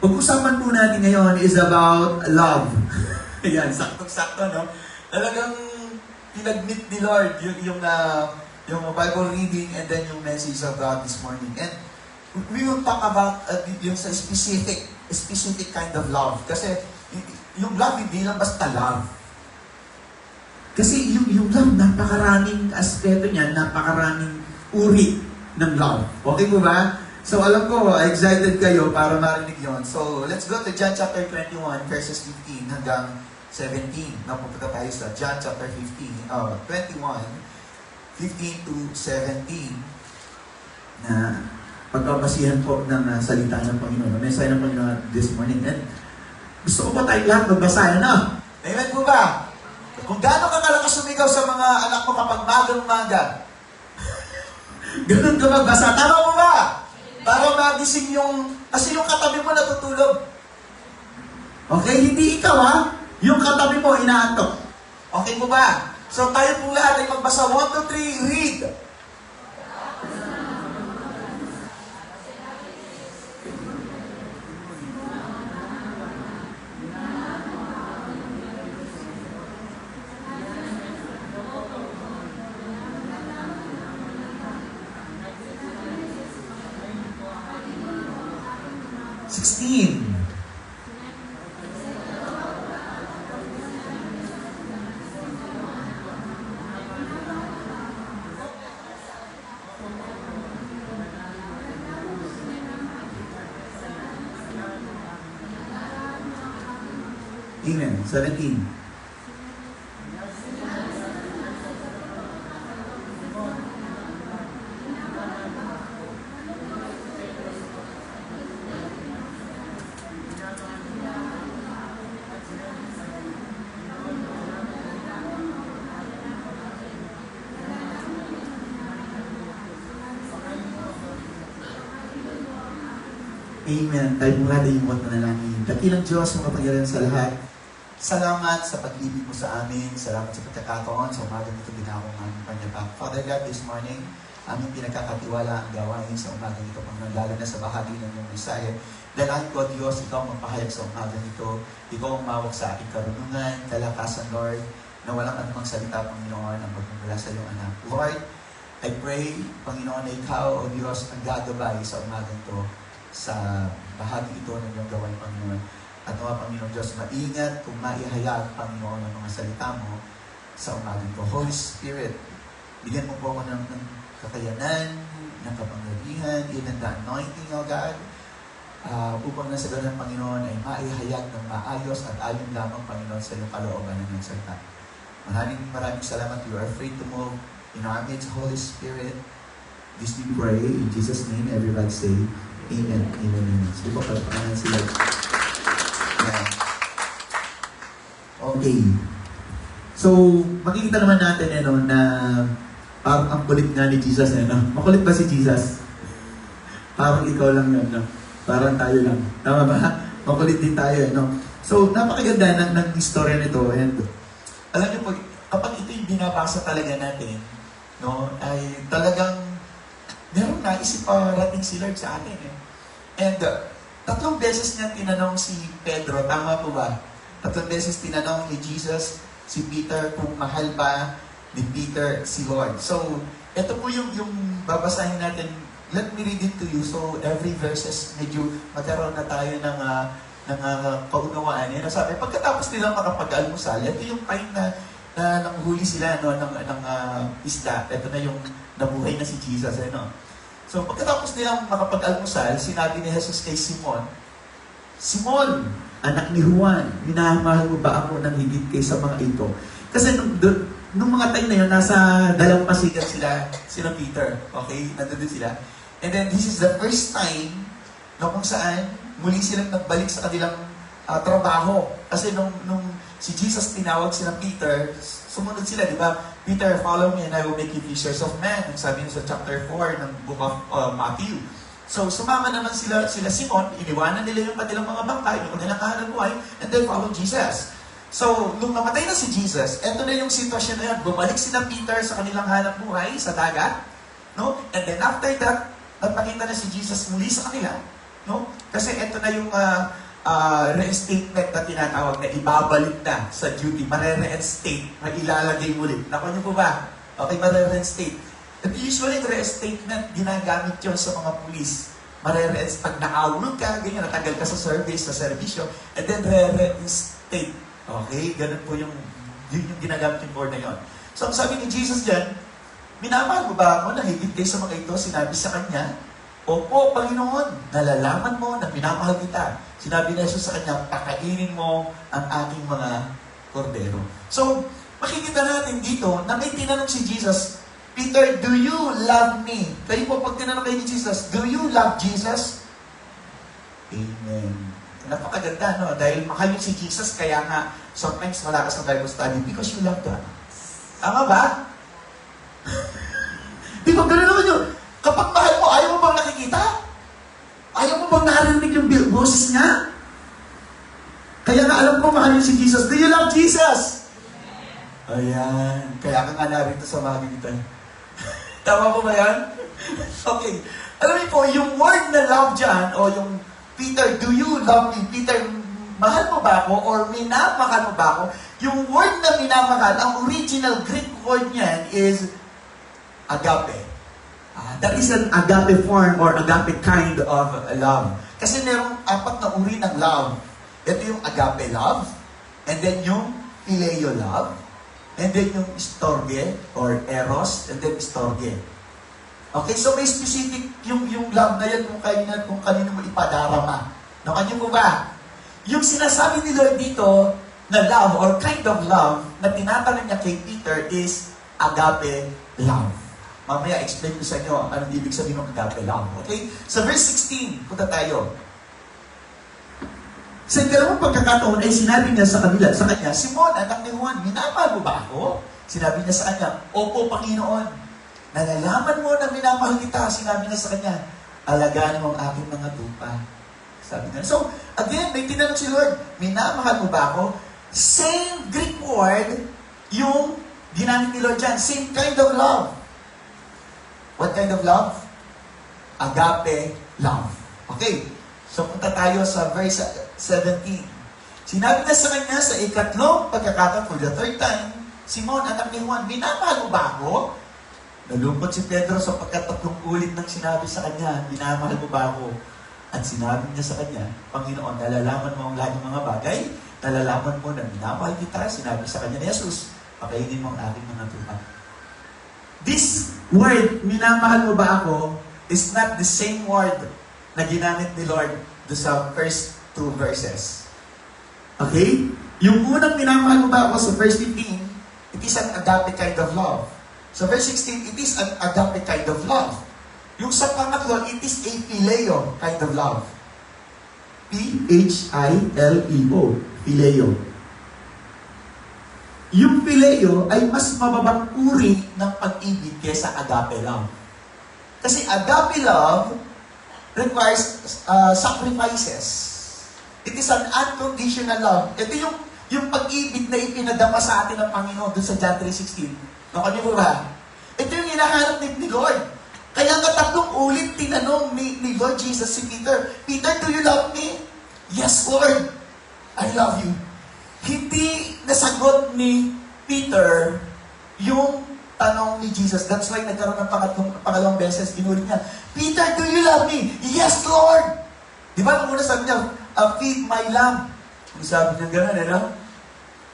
Pag-usapan po natin ngayon is about love. Ayan, sakto-sakto, no? Talagang pinag-meet ni Lord yung Bible reading and then yung message of God this morning. And we will talk about yung sa specific kind of love. Kasi yung love hindi lang basta love. Kasi yung love, napakaraming aspeto niya, napakaraming uri ng love. Okay po ba? So alam ko, excited kayo para marinig yon. So let's go to John chapter 21, verses 15 hanggang 17. Napupunta tayo sa John chapter 21, 15 to 17 na pagkabasihan po ng salita ng Panginoon, mensahe ng Panginoon this morning. And gusto ko pa tayo lahat magbasa, ano? Amen po ba? Kung gaano ka kalakas sumigaw sa mga anak mo kapag magang-maga, ganun ka magbasa. Tama mo ba? Para magising kasi yung katabi mo natutulog. Okay? Hindi ikaw, ha? Yung katabi mo inaantok. Okay po ba? So tayo po lahat ay magbasa. 1, 2, 3, read! Amen. 17. Amen. Tayo mula na yung mga nanalangin. Dakilang Diyos, makapangyarihan sa lahat. Salamat sa pag-ibig mo sa amin. Salamat sa pagkakataon sa umaga nito ginawang aming panyapak. Father God, this morning, aming pinagkakatiwala ang gawain sa umaga nito, Panginoon, lalo na sa bahagi ng iyong mensahe. Dalahan ko, Diyos, ikaw magpahayag sa umaga nito. Ikaw ang mawak sa aking karunungan, kalakasan, Lord, na walang anumang salita, Panginoon, ang magmumula sa iyong anak. Lord, I pray, Panginoon, na ikaw, O Diyos, ang gagabay sa umaga nito, sa bahagi ito ng iyong gawain, Panginoon. At mga Panginoon Diyos, maingat kung maihayag, Panginoon, ang mga salita mo sa umagang ko. Holy Spirit, bigyan mo po ako ng kakayanan, ng kapangyarihan, in the anointing, O God, upang nasa ganun ng Panginoon ay maihayag ng maayos at ayon lamang, Panginoon, sa iyong kalooban ng iyong salita. Maraming salamat. You are free to move in our midst, Holy Spirit. This we pray in Jesus' name. Everybody say, Amen. Amen. Amen. So, pagpapanan sila. Okay. So, makikita naman natin na parang ang kulit nga ni Jesus. Makulit ba si Jesus? Parang ikaw lang yun. No? Parang tayo lang. Tama ba? Makulit din tayo. So, napakaganda ng istorya nito. And alam niyo, kapag ito yung binabasa talaga natin, ay talagang meron naisip rating si Lord sa atin. And 3 beses niya tinanong si Pedro, tama po ba? 3 beses tinanong ni Jesus si Peter kung mahal ba ni Peter si Lord. So, ito po yung babasahin natin. Let me read it to you. So, every verses, medyo magkaroon na tayo ng kaunawaan. Sabi, pagkatapos nilang makapag-almusal, ito yung time na nanghuli sila ng isda. Ito na yung nabuhay na si Jesus. So, pagkatapos nilang makapag-almusal, sinabi ni Jesus kay Simon, Simon, anak ni Juan, minamahal mo ba ako ng higit kaysa mga ito? Kasi nung mga time na yun, nasa dalampasigan sila Peter. Okay? Nandun sila. And then, this is the first time kung saan muli silang nagbalik sa kanilang trabaho. Kasi nung si Jesus tinawag sila Peter, sumunod sila, di ba? Peter, follow me and I will make you fishers of men. Ang sabi niya sa chapter 4 ng book of Matthew. So, sumama naman sila Simon, iniwanan nila yung kanilang mga bangkay, yung kanilang kahanap buhay, and then follow Jesus. So, nung namatay na si Jesus, eto na yung sitwasyon na yan. Bumalik sila Peter sa kanilang hanap buhay, sa dagat. No? And then after that, nagpakita na si Jesus muli sa kanila. No? Kasi ito na yung reinstatement na tinatawag na ibabalik na sa duty, mare-reinstate, ilalagay ulit. Nakuha niyo po ba? Okay, mare-reinstate. At usually, reinstatement, ginagamit yun sa mga pulis. Mare-reinstate, pag na-out ka, ganyan, natanggal ka sa service, sa servisyo, and then re-reinstate. Okay, ganun po yung ginagamit yung word na yun. So, ang sabi ni Jesus dyan, minamahal mo ba ako na higit kayo sa mga ito? Sinabi sa kanya, Opo, Panginoon, nalalaman mo na minamahal kita. Sinabi ni Jesus sa kanya, pakainin mo ang aking mga kordero. So, makikita natin dito na may tinanong si Jesus, Peter, do you love me? Kayo po, pag tinanong kayo ni Jesus, do you love Jesus? Amen. Napakaganda, no? Dahil mahal si Jesus, kaya nga, sometimes malakas ang Bible study because you love God. Tama ba? Di ba, gano'n naman yun? Kapag mahal mo, ayaw mo bang nakikita? Ayaw mo bang narinig yung boses niya? Kaya nga alam ko, mahal si Jesus. Do you love Jesus? Ayan. Kaya ka nga narito sa magitan. Tama po ba yan? Okay. Alam niyo po, yung word na love dyan, o yung Peter, do you love me? Peter, mahal mo ba ako? Or minamahal mo ba ako? Yung word na minamahal, ang original Greek word niyan is agape. That is an agape form or agape kind of love. Kasi merong 4 na uri ng love. Ito yung agape love, and then yung phileo love, and then yung storge or eros, and then storge. Okay, so may specific yung love na yan kung kanino mo ipadarama. Nakanyo mo ba? Yung sinasabi ni Lord dito na love or kind of love na tinatanong niya kay Peter is agape love. Mamaya, explain ko sa inyo anong ibig sabihin ng agape love. Okay? Sa verse 16, punta tayo. Sa ikalawang pagkakataon ay sinabi niya sa kanya, Simon, anak ni Juan, minamahal mo ba ako? Sinabi niya sa kanya, Opo, Panginoon. Nalalaman mo na minamahal kita. Sinabi niya sa kanya, alagaan mo ang aking mga tupa. Sabi niya. So, again, may tinanong si Lord, minamahal mo ba ako? Same Greek word, yung ginamit ni Lord dyan. Same kind of love. What kind of love? Agape love. Okay. So, punta tayo sa verse 17. Sinabi na sa kanya sa ikatlong pagkakataon, for the third time, Simon, anak ni Juan, minamahal mo ba ako? Nalungkot si Pedro sa pagkatatlong ulit ng sinabi sa kanya, minamahal mo ba ako? At sinabi niya sa kanya, Panginoon, nalalaman mo ang lahat ng mga bagay, nalalaman mo na minamahal kita, sinabi sa kanya ni Jesus, pakainin mo ang aking mga tupa. This word, minamahal mo ba ako, is not the same word na ginamit ni Lord do sa first 2 verses. Okay? Yung unang minamahal mo ba ako sa verse 15, it is an agape kind of love. Sa verse 16, it is an agape kind of love. Yung sa pangatlo, it is a phileo kind of love. P-H-I-L-E-O. Phileo. Yung phileo ay mas mababang uri ng pag-ibig kaysa agape love. Kasi agape love requires sacrifices. It is an unconditional love. Ito yung pag-ibig na ipinadama sa atin ng Panginoon dun sa John 3:16. Nakuha niyo ba? Ito yung hinahanap ni Lord. Kaya nga 3 ulit tinanong ni Lord Jesus si Peter, Peter, do you love me? Yes, Lord. I love you. Hindi nasagot ni Peter yung tanong ni Jesus. That's why nagkaroon ng pangalawang beses, ginulit niya, Peter, do you love me? Yes, Lord! Di ba, nung una sabi niya, feed my lamb. Ang sabi niya gano'n, no?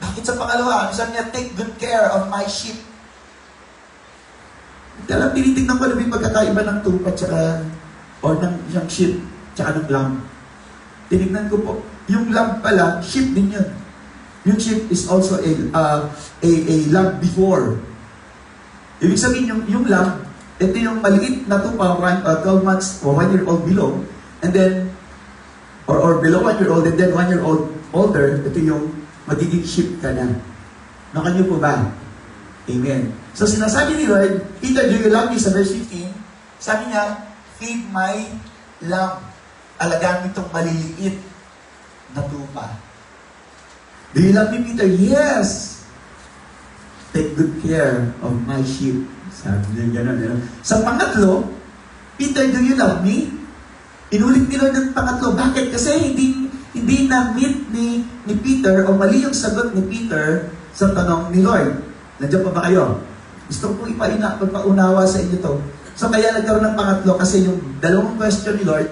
Bakit sa pangalawa? Ang sabi niya, take good care of my sheep. Alam, tinitignan ko na yung pagkakaiba ng tupa or ng isang sheep tsaka ng lamb. Tinignan ko po, yung lamb pala, sheep din yun. Yung sheep is also a lamb before. Ibig sabihin, yung lamb, ito yung maliit na tupa, 12 months or 1 year old below, and then, or below 1 year old, and then 1 year old older, ito yung magiging sheep ka na. Nakanyo po ba? Amen. So sinasabi ni Lord, Peter, do you love me? Sa verse 15, sabi niya, feed my lamb. Alagaan mo itong maliliit na tupa. Do you love me, Peter? Yes! Take good care of my sheep. Sabi niya gano'n. Sa pangatlo, Peter, do you love me? Inulit ni Lord ng pangatlo. Bakit? Kasi hindi na-meet ni Peter o mali yung sagot ni Peter sa tanong ni Lord. Nandiyan pa ba kayo? Gusto ko pagpaunawa sa inyo to. So kaya nagkaroon ng pangatlo kasi yung dalawang question ni Lord,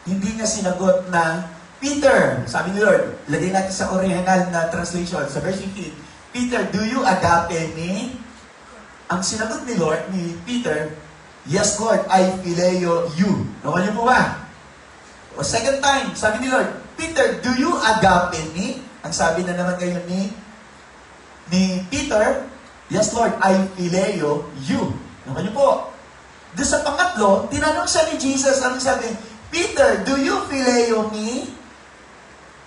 hindi niya sinagot na, Peter, sabi ni Lord, lagay natin sa original na translation, sa verse 15, Peter, do you agape me? Ang sinagot ni Lord, ni Peter, yes Lord, I phileo you. Nakuha niyo po ba? O second time, sabi ni Lord, Peter, do you agape me? Ang sabi na naman ngayon ni Peter, yes Lord, I phileo you. Nakuha niyo po? Doon sa pangatlo, tinanong siya ni Jesus, ang sabi, Peter, do you phileo me?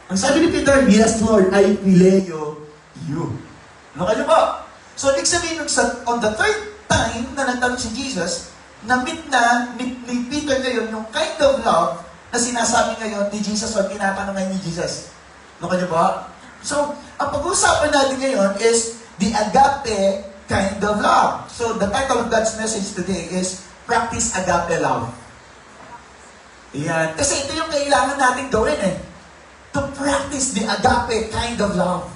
Ang sabi ni Peter, yes Lord, I phileo you. Nakuha niyo po? So, ibig sabihin, on the third time na nagtanong si Jesus, na-meet na ni Peter ngayon yung kind of love na sinasabi ngayon ni Jesus o tinatanong ngayon ni Jesus. Nakuha niyo ba? So, ang pag-uusapan natin ngayon is the agape kind of love. So, the title of God's message today is Practice Agape Love. Ayan. Kasi ito yung kailangan natin gawin to practice the agape kind of love.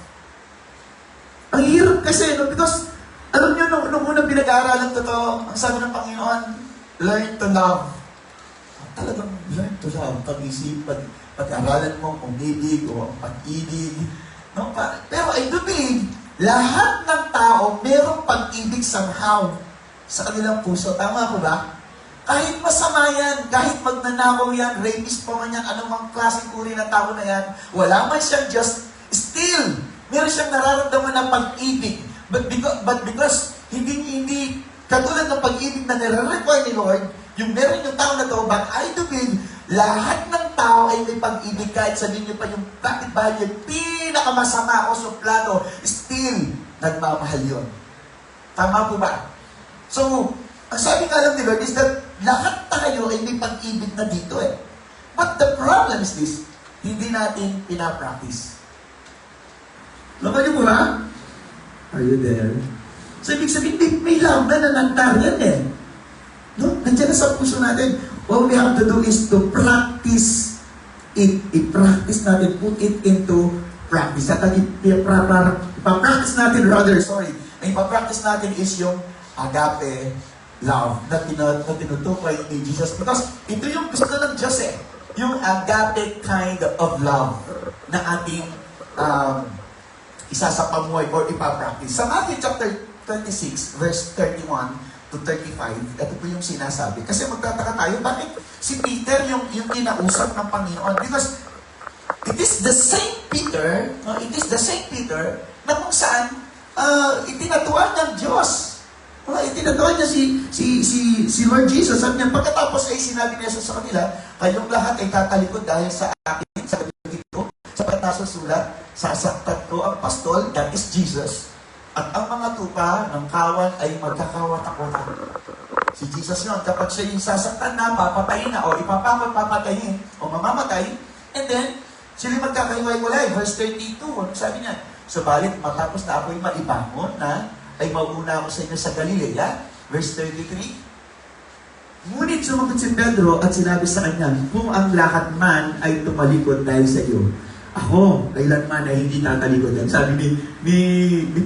Ang hirap kasi, no? Because, alam niyo, nung unang pinag-aaralan ko to, ang sabi ng Panginoon, learn to love. Talagang learn to love. Pag-isip, pag-aralan mo, umibig, o pag-ibig. No? Pero I do believe, lahat ng tao, merong pag-ibig somehow sa kanilang puso. Tama ko ba? Kahit masama yan, kahit magnanakaw yan, rapist pa man yan, anumang klaseng uri ng tao na yan, wala man siyang just, still, meron siyang nararamdaman ng pag-ibig. But because hindi katulad ng pag-ibig na nire-require ni Lord, yung meron yung tao na to, but I do believe, lahat ng tao ay may pag-ibig kahit sabihin niyo pa yung kapitbahay niya, pinakamasama o suplado, still, nagmamahal yun. Tama po ba? So, ang sabi nga lang ni Lord is that lahat tayo ay may pag-ibig na dito But the problem is this, hindi natin pinapractice. Laman niyo po ba? Are you there? So, ibig sabihin, may love na nanantar yan No? Nandiyan na sa puso natin. All we have to do is to practice it. I-practice natin, put it into practice. At ipapractice natin, ang ipapractice natin is yung agape love na tinutukoy ni Jesus. Because ito yung gusto ng Diyos yung agape kind of love na ating isa sa pamuhay or ipapractice. Sa Matthew chapter 26, verse 31 to 35, ito po yung sinasabi. Kasi magtataka tayo, bakit si Peter yung kinausap ng Panginoon? Because it is the same Peter na kung saan itinatuan ng Diyos. Itinatuan niya si Lord Jesus. Sabi niya, pagkatapos ay sinabi niya sa kanila, kayong lahat ay tatalikod dahil sa akin, sa ito, sapat nasusulat, sasaktan ko ang pastol, that is Jesus, at ang mga tupa ng kawan ay magkakawatakotan. Si Jesus yun, kapag siya yung sasaktan na, papatayin na, o ipapapatayin, o mamamatay, and then, sila magkakahiwalay. Verse 32, ano sabi niya? Subalit, matapos na ako'y maibangon na, ay mauna ako sa inyo sa Galilea. Verse 33. Ngunit sumagot si Pedro at sinabi sa kanya, kung ang lahat man ay tumalikod dahil sa iyo, ako, kailanman ay hindi tatalikod. Ang sabi ni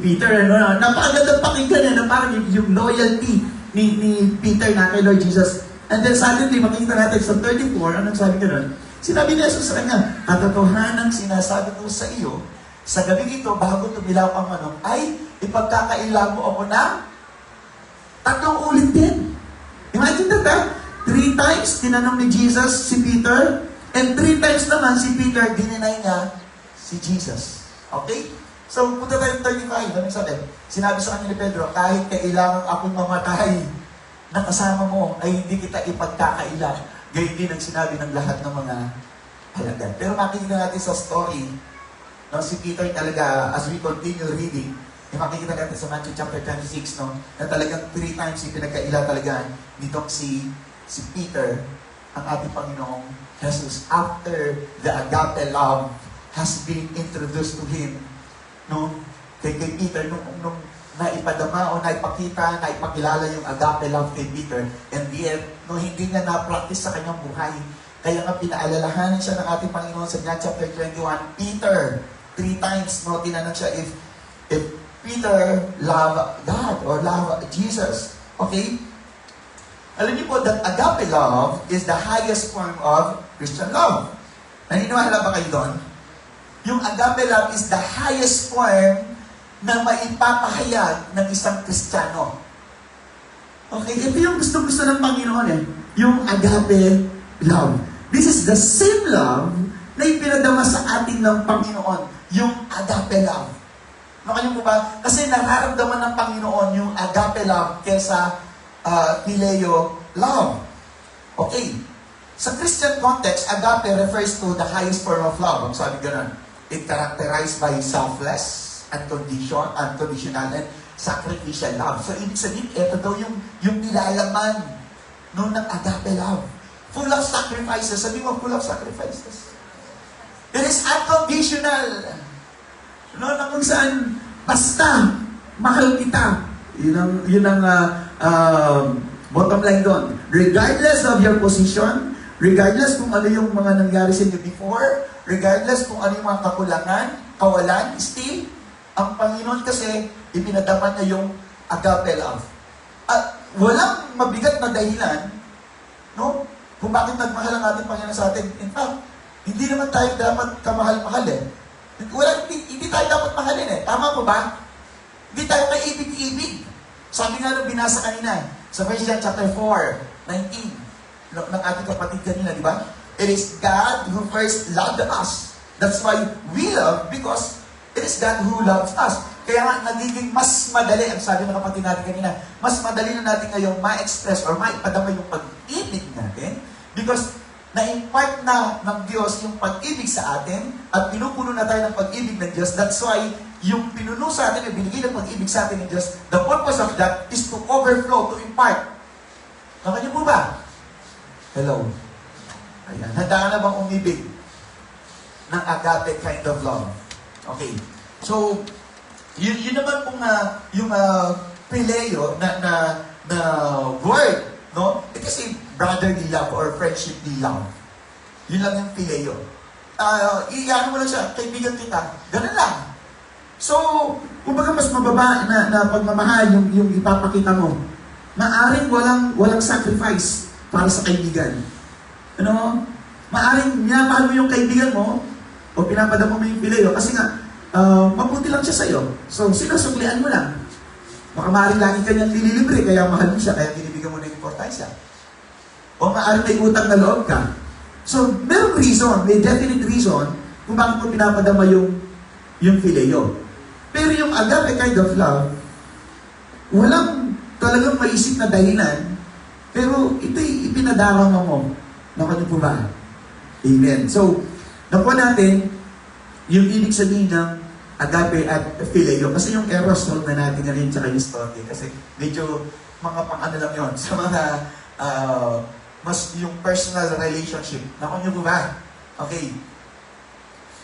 Peter, napakagandang pakinggan na parang yung loyalty ni Peter na kay Lord Jesus. And then suddenly, makikita natin sa 34, anong sabi ka nun? Sinabi ni Jesus sa kanya, katotohanan sinasabi ko sa iyo, sa gabi ito, bago tumilaw ang manok, ay ipagkakailan mo ako ng 3 ulit din. Imagine that, 3 times tinanong ni Jesus si Peter, and 3 times naman si Peter dininay niya si Jesus. Okay? So, punta tayo 35. Anong sabi? Sinabi sa kanya ni Pedro, kahit kailangan akong mamatay na kasama mo, ay hindi kita ipagkakailan. Gayun din ang sinabi ng lahat ng mga halagan. Pero makikita natin sa story, si Peter talaga, as we continue reading, makikita natin sa Matthew chapter 26, na talagang 3 times pinagkaila talaga nitong si Peter, ang ating Panginoong Jesus, after the agape love has been introduced to him, kay Peter, nung naipadama o naipakita, naipakilala yung agape love kay Peter, and yet, hindi niya na-practice sa kanyang buhay, Kaya nga pinaalalahanan siya ng ating Panginoon sa John chapter 21, Peter, 3 times, no, tinanong siya if Peter love God or love Jesus. Okay? Alam niyo po that agape love is the highest form of Christian love. Naniniwala ba kayo doon? Yung agape love is the highest form na maipapahayag ng isang Kristiyano. Okay, ito yung gusto-gusto ng Panginoon eh. Yung agape love. This is the same love na ipinadama sa atin ng Panginoon. Yung agape love. Makanya po ba? Kasi nararamdaman ng Panginoon yung agape love kesa phileo love. Okay. Sa Christian context, agape refers to the highest form of love. Ang sabi ganun. It characterized by selfless, unconditional, and sacrificial love. So, ibig sabihin, ito daw yung nilalaman ng agape love. Full of sacrifices. Sabi mo, full of sacrifices. It is unconditional. No, na kung saan, basta, mahal kita. Yun ang bottom line doon. Regardless of your position, regardless kung ano yung mga nangyari sa inyo before, regardless kung ano yung mga kakulangan, kawalan, still, ang Panginoon kasi, ipinadaman niya yung agape love. At walang mabigat na dahilan, no? Kung bakit nagmahal ang ating Panginoon sa atin. In fact, hindi naman tayo dapat kamahal-mahal eh. Hindi tayo dapat mahalin eh. Tama po ba? Hindi tayo kaibig-ibig. Sabi nga nung binasa kanina, sa 1 John chapter 4, 19, ng ating kapatid kanina, di ba? It is God who first loved us. That's why we love, because it is God who loves us. Kaya nga, nagiging mas madali, ang sabi ng kapatid natin kanina, mas madali na natin ngayong ma-express or maipadama yung pag-ibig natin because na-impart na ng Diyos yung pag-ibig sa atin at pinupuno na tayo ng pag-ibig ng Diyos. That's why, yung pinuno sa atin, yung binigay ng pag-ibig sa atin ng Diyos, the purpose of that is to overflow, to impart. Nakanya po ba? Hello? Ayan. Handa ka na bang umibig ng agape kind of love? Okay. So, yun naman pong yung phileo na word, no? Eh, kasi brotherly love or friendshiply love. Yun lang yung phileo. Iyan mo lang siya, kaibigan kita. Ganun lang. So, kumbaga mas mababa na pagmamahal yung ipapakita mo. Maaring walang sacrifice para sa kaibigan. Ano? Maaring minamahal mo yung kaibigan mo o pinapadama mo yung phileo kasi nga mabuti lang siya sa'yo. So, sinusuklian mo lang. Baka maaaring lagi kanyang nililibre, kaya mahal mo siya, kaya binibigyan mo ng importansya. O maaaring may utang na loob ka. So, merong reason, may definite reason kung bakit mo pinapadama yung phileo. Pero yung agape kind of love, walang talagang maisip na dahilan, pero ito'y ipinadarama mo. Nakanyo po ba? Amen. So, nakuha natin yung ibig sabihin ng agape at phileo. Kasi yung eros, solve na natin na rin tsaka yung storge. Kasi medyo mga pang-ano lang yun sa mga mas yung personal relationship. Nakanyo po ba? Okay.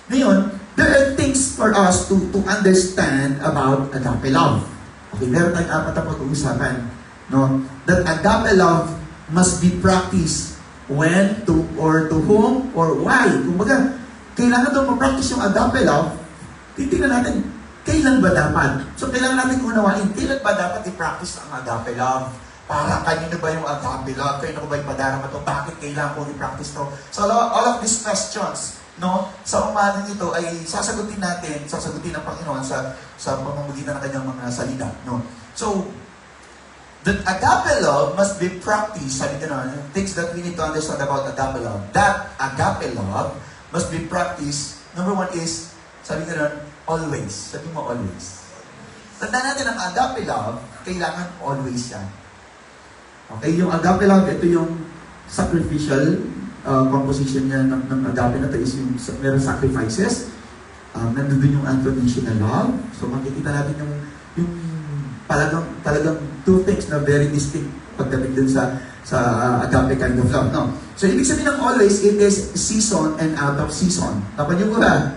Ngayon, there are things for us to understand about agape love. Okay, meron tayong apat na pag-uusapan. No? That agape love must be practiced when, to, or to whom, or why. Kumbaga, kailangan daw ma-practice yung agape love, titignan natin, kailan ba dapat? So, kailangan natin unawain, kailan ba dapat i-practice ang agape love? Para kanino ba yung agape love? Kanino ba yung padarama to? Bakit kailangan ko i-practice to? So, all of these questions, no, sa umagang ito ay sasagutin ng Panginoon sa pamamagitan ng kanyang mga salita, no. So, the agape love must be practiced, sabi gano'n, things that we need to understand about agape love. That agape love must be practiced. Number one is, sabi gano'n, always. Sabi mo always. Tandaan natin ang agape love, kailangan always yan. Okay, yung agape love, ito yung sacrificial composition niya ng agape na ito is yung meron sacrifices. Nandun yung unconditional love. So makikita natin yung talagang two things na very distinct pagdating dun sa agape kind of love. No? So ibig sabihin ng always, it is season and out of season. Tapan niyo ko ba?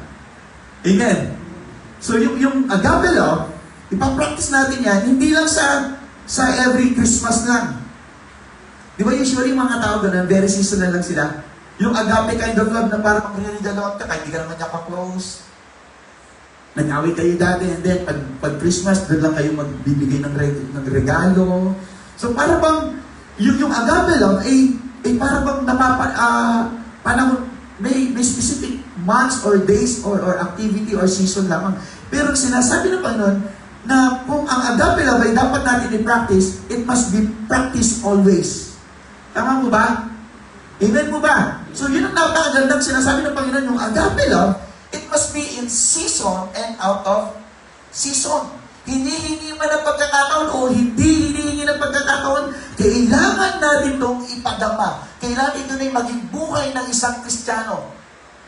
Amen. So yung agape love, ipapractice natin yan, hindi lang sa every Christmas lang. Di ba usually yung mga tao doon, very seasonal lang sila. Yung agape kind of love na parang magre-regaloan ka, kahit hindi ka naman niya ka-close. Nag-away kayo dati, and then pag Christmas, doon lang kayo magbibigay ng regalo. So para bang, yung agape love, para bang panahon, may specific months or days or activity or season lamang. Pero sinasabi ng Panginoon na kung ang agape love ay dapat natin i-practice, it must be practiced always. Tama mo ba? Amen mo ba? So yun ang napakagandang sinasabi ng Panginoon, yung agape love, it must be in season and out of season. Hinihingi man ang pagkakataon o hindi hinihingi ng pagkakataon, kailangan natin itong ipadama. Kailangan ito na maging buhay ng isang Kristiyano.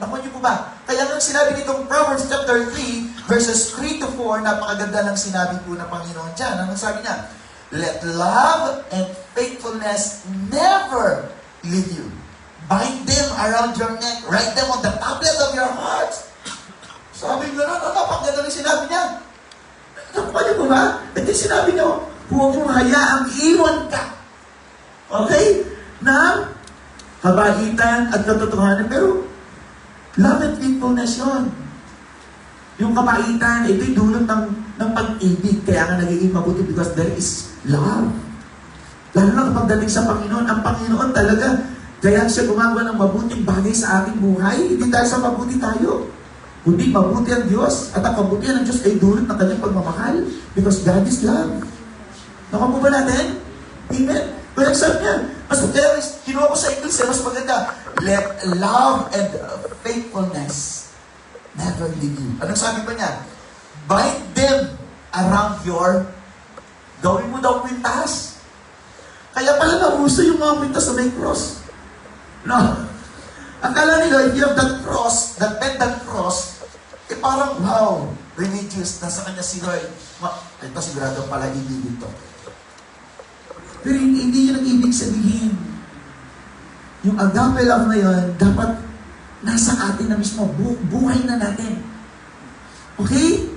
Naku niyo po ba? Kaya nga sinabi nitong Proverbs chapter 3, verses 3 to 4, napakaganda lang sinabi po ng Panginoon dyan. Anong sabi niya? Let love and faithfulness never leave you. Bind them around your neck. Write them on the tablet of your hearts. Sabi nga na, napakaganda lang sinabi niya. Naku niyo po ba? At yung sinabi niyo, huwag mong hayaang iwan ka. Okay? Na kabaitan at katotohanan. Pero love and faithfulness yun. Yung kabaitan, ito'y dulot ng pag-ibig. Kaya nga nagiging mabuti because there is love. Lalo na kapag dating sa Panginoon, ang Panginoon talaga, kaya siya gumagawa ng mabuting bagay sa ating buhay. Hindi tayo sa mabuti tayo. Kundi mabuti ang Diyos. At ang kabutihan ng Diyos ay dulot ng kanyang pagmamahal. Because God is love. Nakapo ba natin? Amen? Kaya sabi niya, mas kaya kinuha ko sa English, mas maganda. Let love and faithfulness never leave you. Anong sabi pa niya? Bind them around your, gawin mo daw kwintas. Kaya pala nauso yung mga kwintas sa may cross. No. Akala nila, if you have that cross, that pendant cross, parang, wow, religious, nasa kanya si Lord. Ito sigurado pala ibig ito. Pero hindi yun ang ibig sabihin. Yung agape love na yun, dapat nasa atin na mismo, buhay na natin. Okay?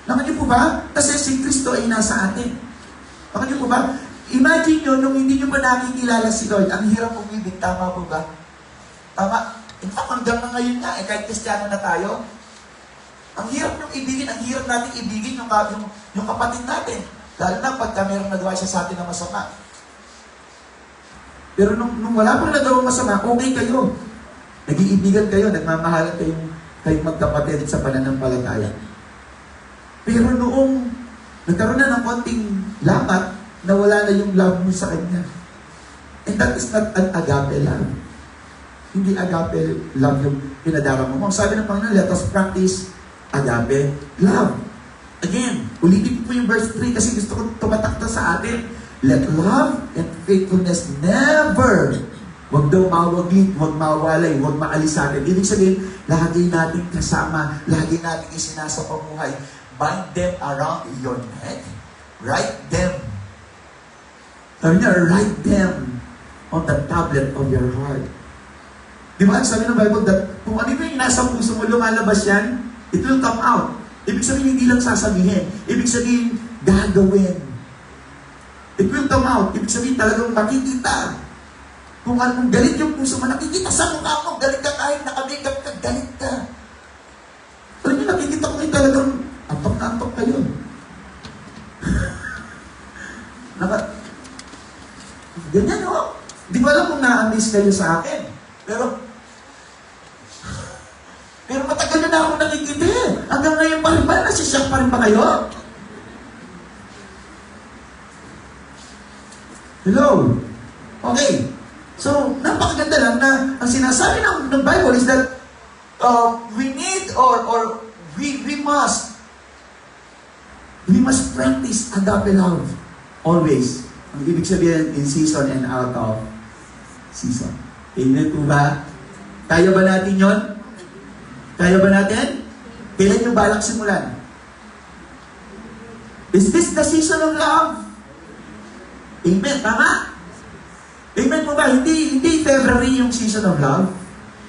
Naman niyo po ba? Kasi si Kristo ay nasa atin. Naman niyo po ba? Imagine nyo, nung hindi nyo pa nakikilala si Lord, ang hirap umibig, tama po ba? Tama? In fact, hanggang na ngayon nga, kahit Kristiyano na tayo, ang hirap nung ibigin, ang hirap natin ibigin yung kapatid natin. Lalo na pagka mayroong nagawa siya sa atin na masama. Pero nung wala pang nagawa masama, okay kayo. Nag-iibigan kayo, nagmamahalan kayong magkapatid sa pananampalataya. Pero noong nagkaroon na ng konting lamat, nawala na yung love mo sa kanya. And that is not an agape love. Hindi agape love yung pinadara mo. Ang sabi ng Panginoon, let us practice agape love. Again, ulitin po yung verse 3 kasi gusto ko tumatakta sa atin. Let love and faithfulness never, wag daw mawaglit, wag mawalay, wag maalis sa atin. Ibig sabihin, lagi natin kasama, lagi natin isinasa pamuhay. Bind them around your neck. Write them. Sabi niya, write them on the tablet of your heart. Di ba? Sabi ng Bible that kung ano yung nasa puso mo, lumalabas yan, it will come out. Ibig sabihin, hindi lang sasabihin. Ibig sabihin, gagawin. It will come out. Ibig sabihin, talagang makikita. Kung anong galit yung puso mo, nakikita sa mukha mo, galit ka kahit nakabigap ka, galit ka. Alam niyo, nakikita ko yung talagang antok na antok kayo. Ganyan, o. Di ko alam kung na-amaze kayo sa akin. Pero matagal na ako nakikita eh. Hanggang ngayon pa rin ba? Nasisyak pa rin ba kayo? Hello? Okay. So, napakaganda lang na ang sinasabi ng Bible is that we need or we must practice agape love always. Ang ibig sabihin in season and out of season. Amen po ba? Kaya ba natin yon? Kaya ba natin? Kailan yung balak simulan? Is this the season of love? Amen, tama? Amen po ba? Hindi February yung season of love.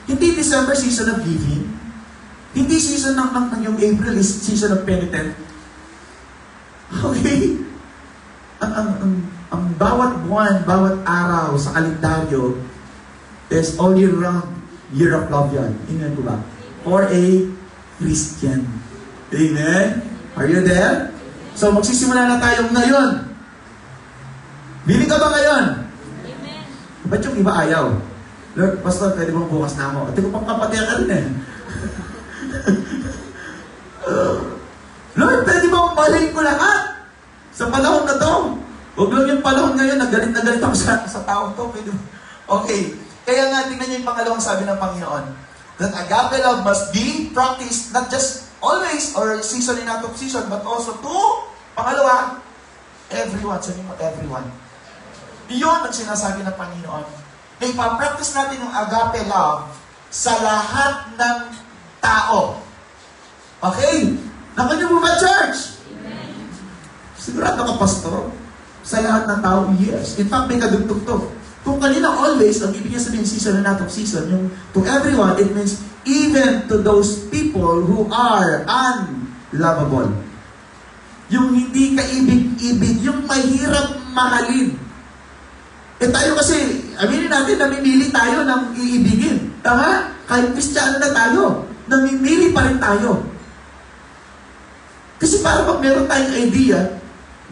Hindi December season of giving. Hindi season ng yung April is season of penitent. Okay? Ang bawat buwan, bawat araw sa kalendaryo is all year round Year of love yan. Amen po ba? For a Christian. Amen? Are you there? So, magsisimula na tayo ngayon. Bili ka ba ngayon? Amen. Ba't yung iba ayaw? Lord, Pastor, pwede bang bukas na ako? At ko pang kapatid ka rin eh. Lord, pwede bang balik ko lahat? Sa panahon na to. Huwag lang yung panahon ngayon, nagalit na galit ako sa taong to. Pwede. Okay. Kaya nga, tingnan niyo yung pangalawang sabi ng Panginoon. That agape love must be practiced not just always or season and out of season, but also to, pangalawa, everyone. Sabi mo, everyone. Iyon ang sinasabi ng Panginoon. Na ipapractice natin yung agape love sa lahat ng tao. Okay? Nakanyo mo ba, church? Amen. Sigurado ka, pastor? Sa lahat ng tao, yes. In fact, may kadugtog to. Kung kanina always, ang ibig niya sabihin season and out of season, yung to everyone, it means even to those people who are unlovable. Yung hindi kaibig-ibig, yung mahirap mahalin. Eh tayo kasi, aminin natin, namimili tayo ng iibigin. Tama? Kahit Kristiyano na tayo, namimili pa rin tayo. Kasi para pag meron tayong idea,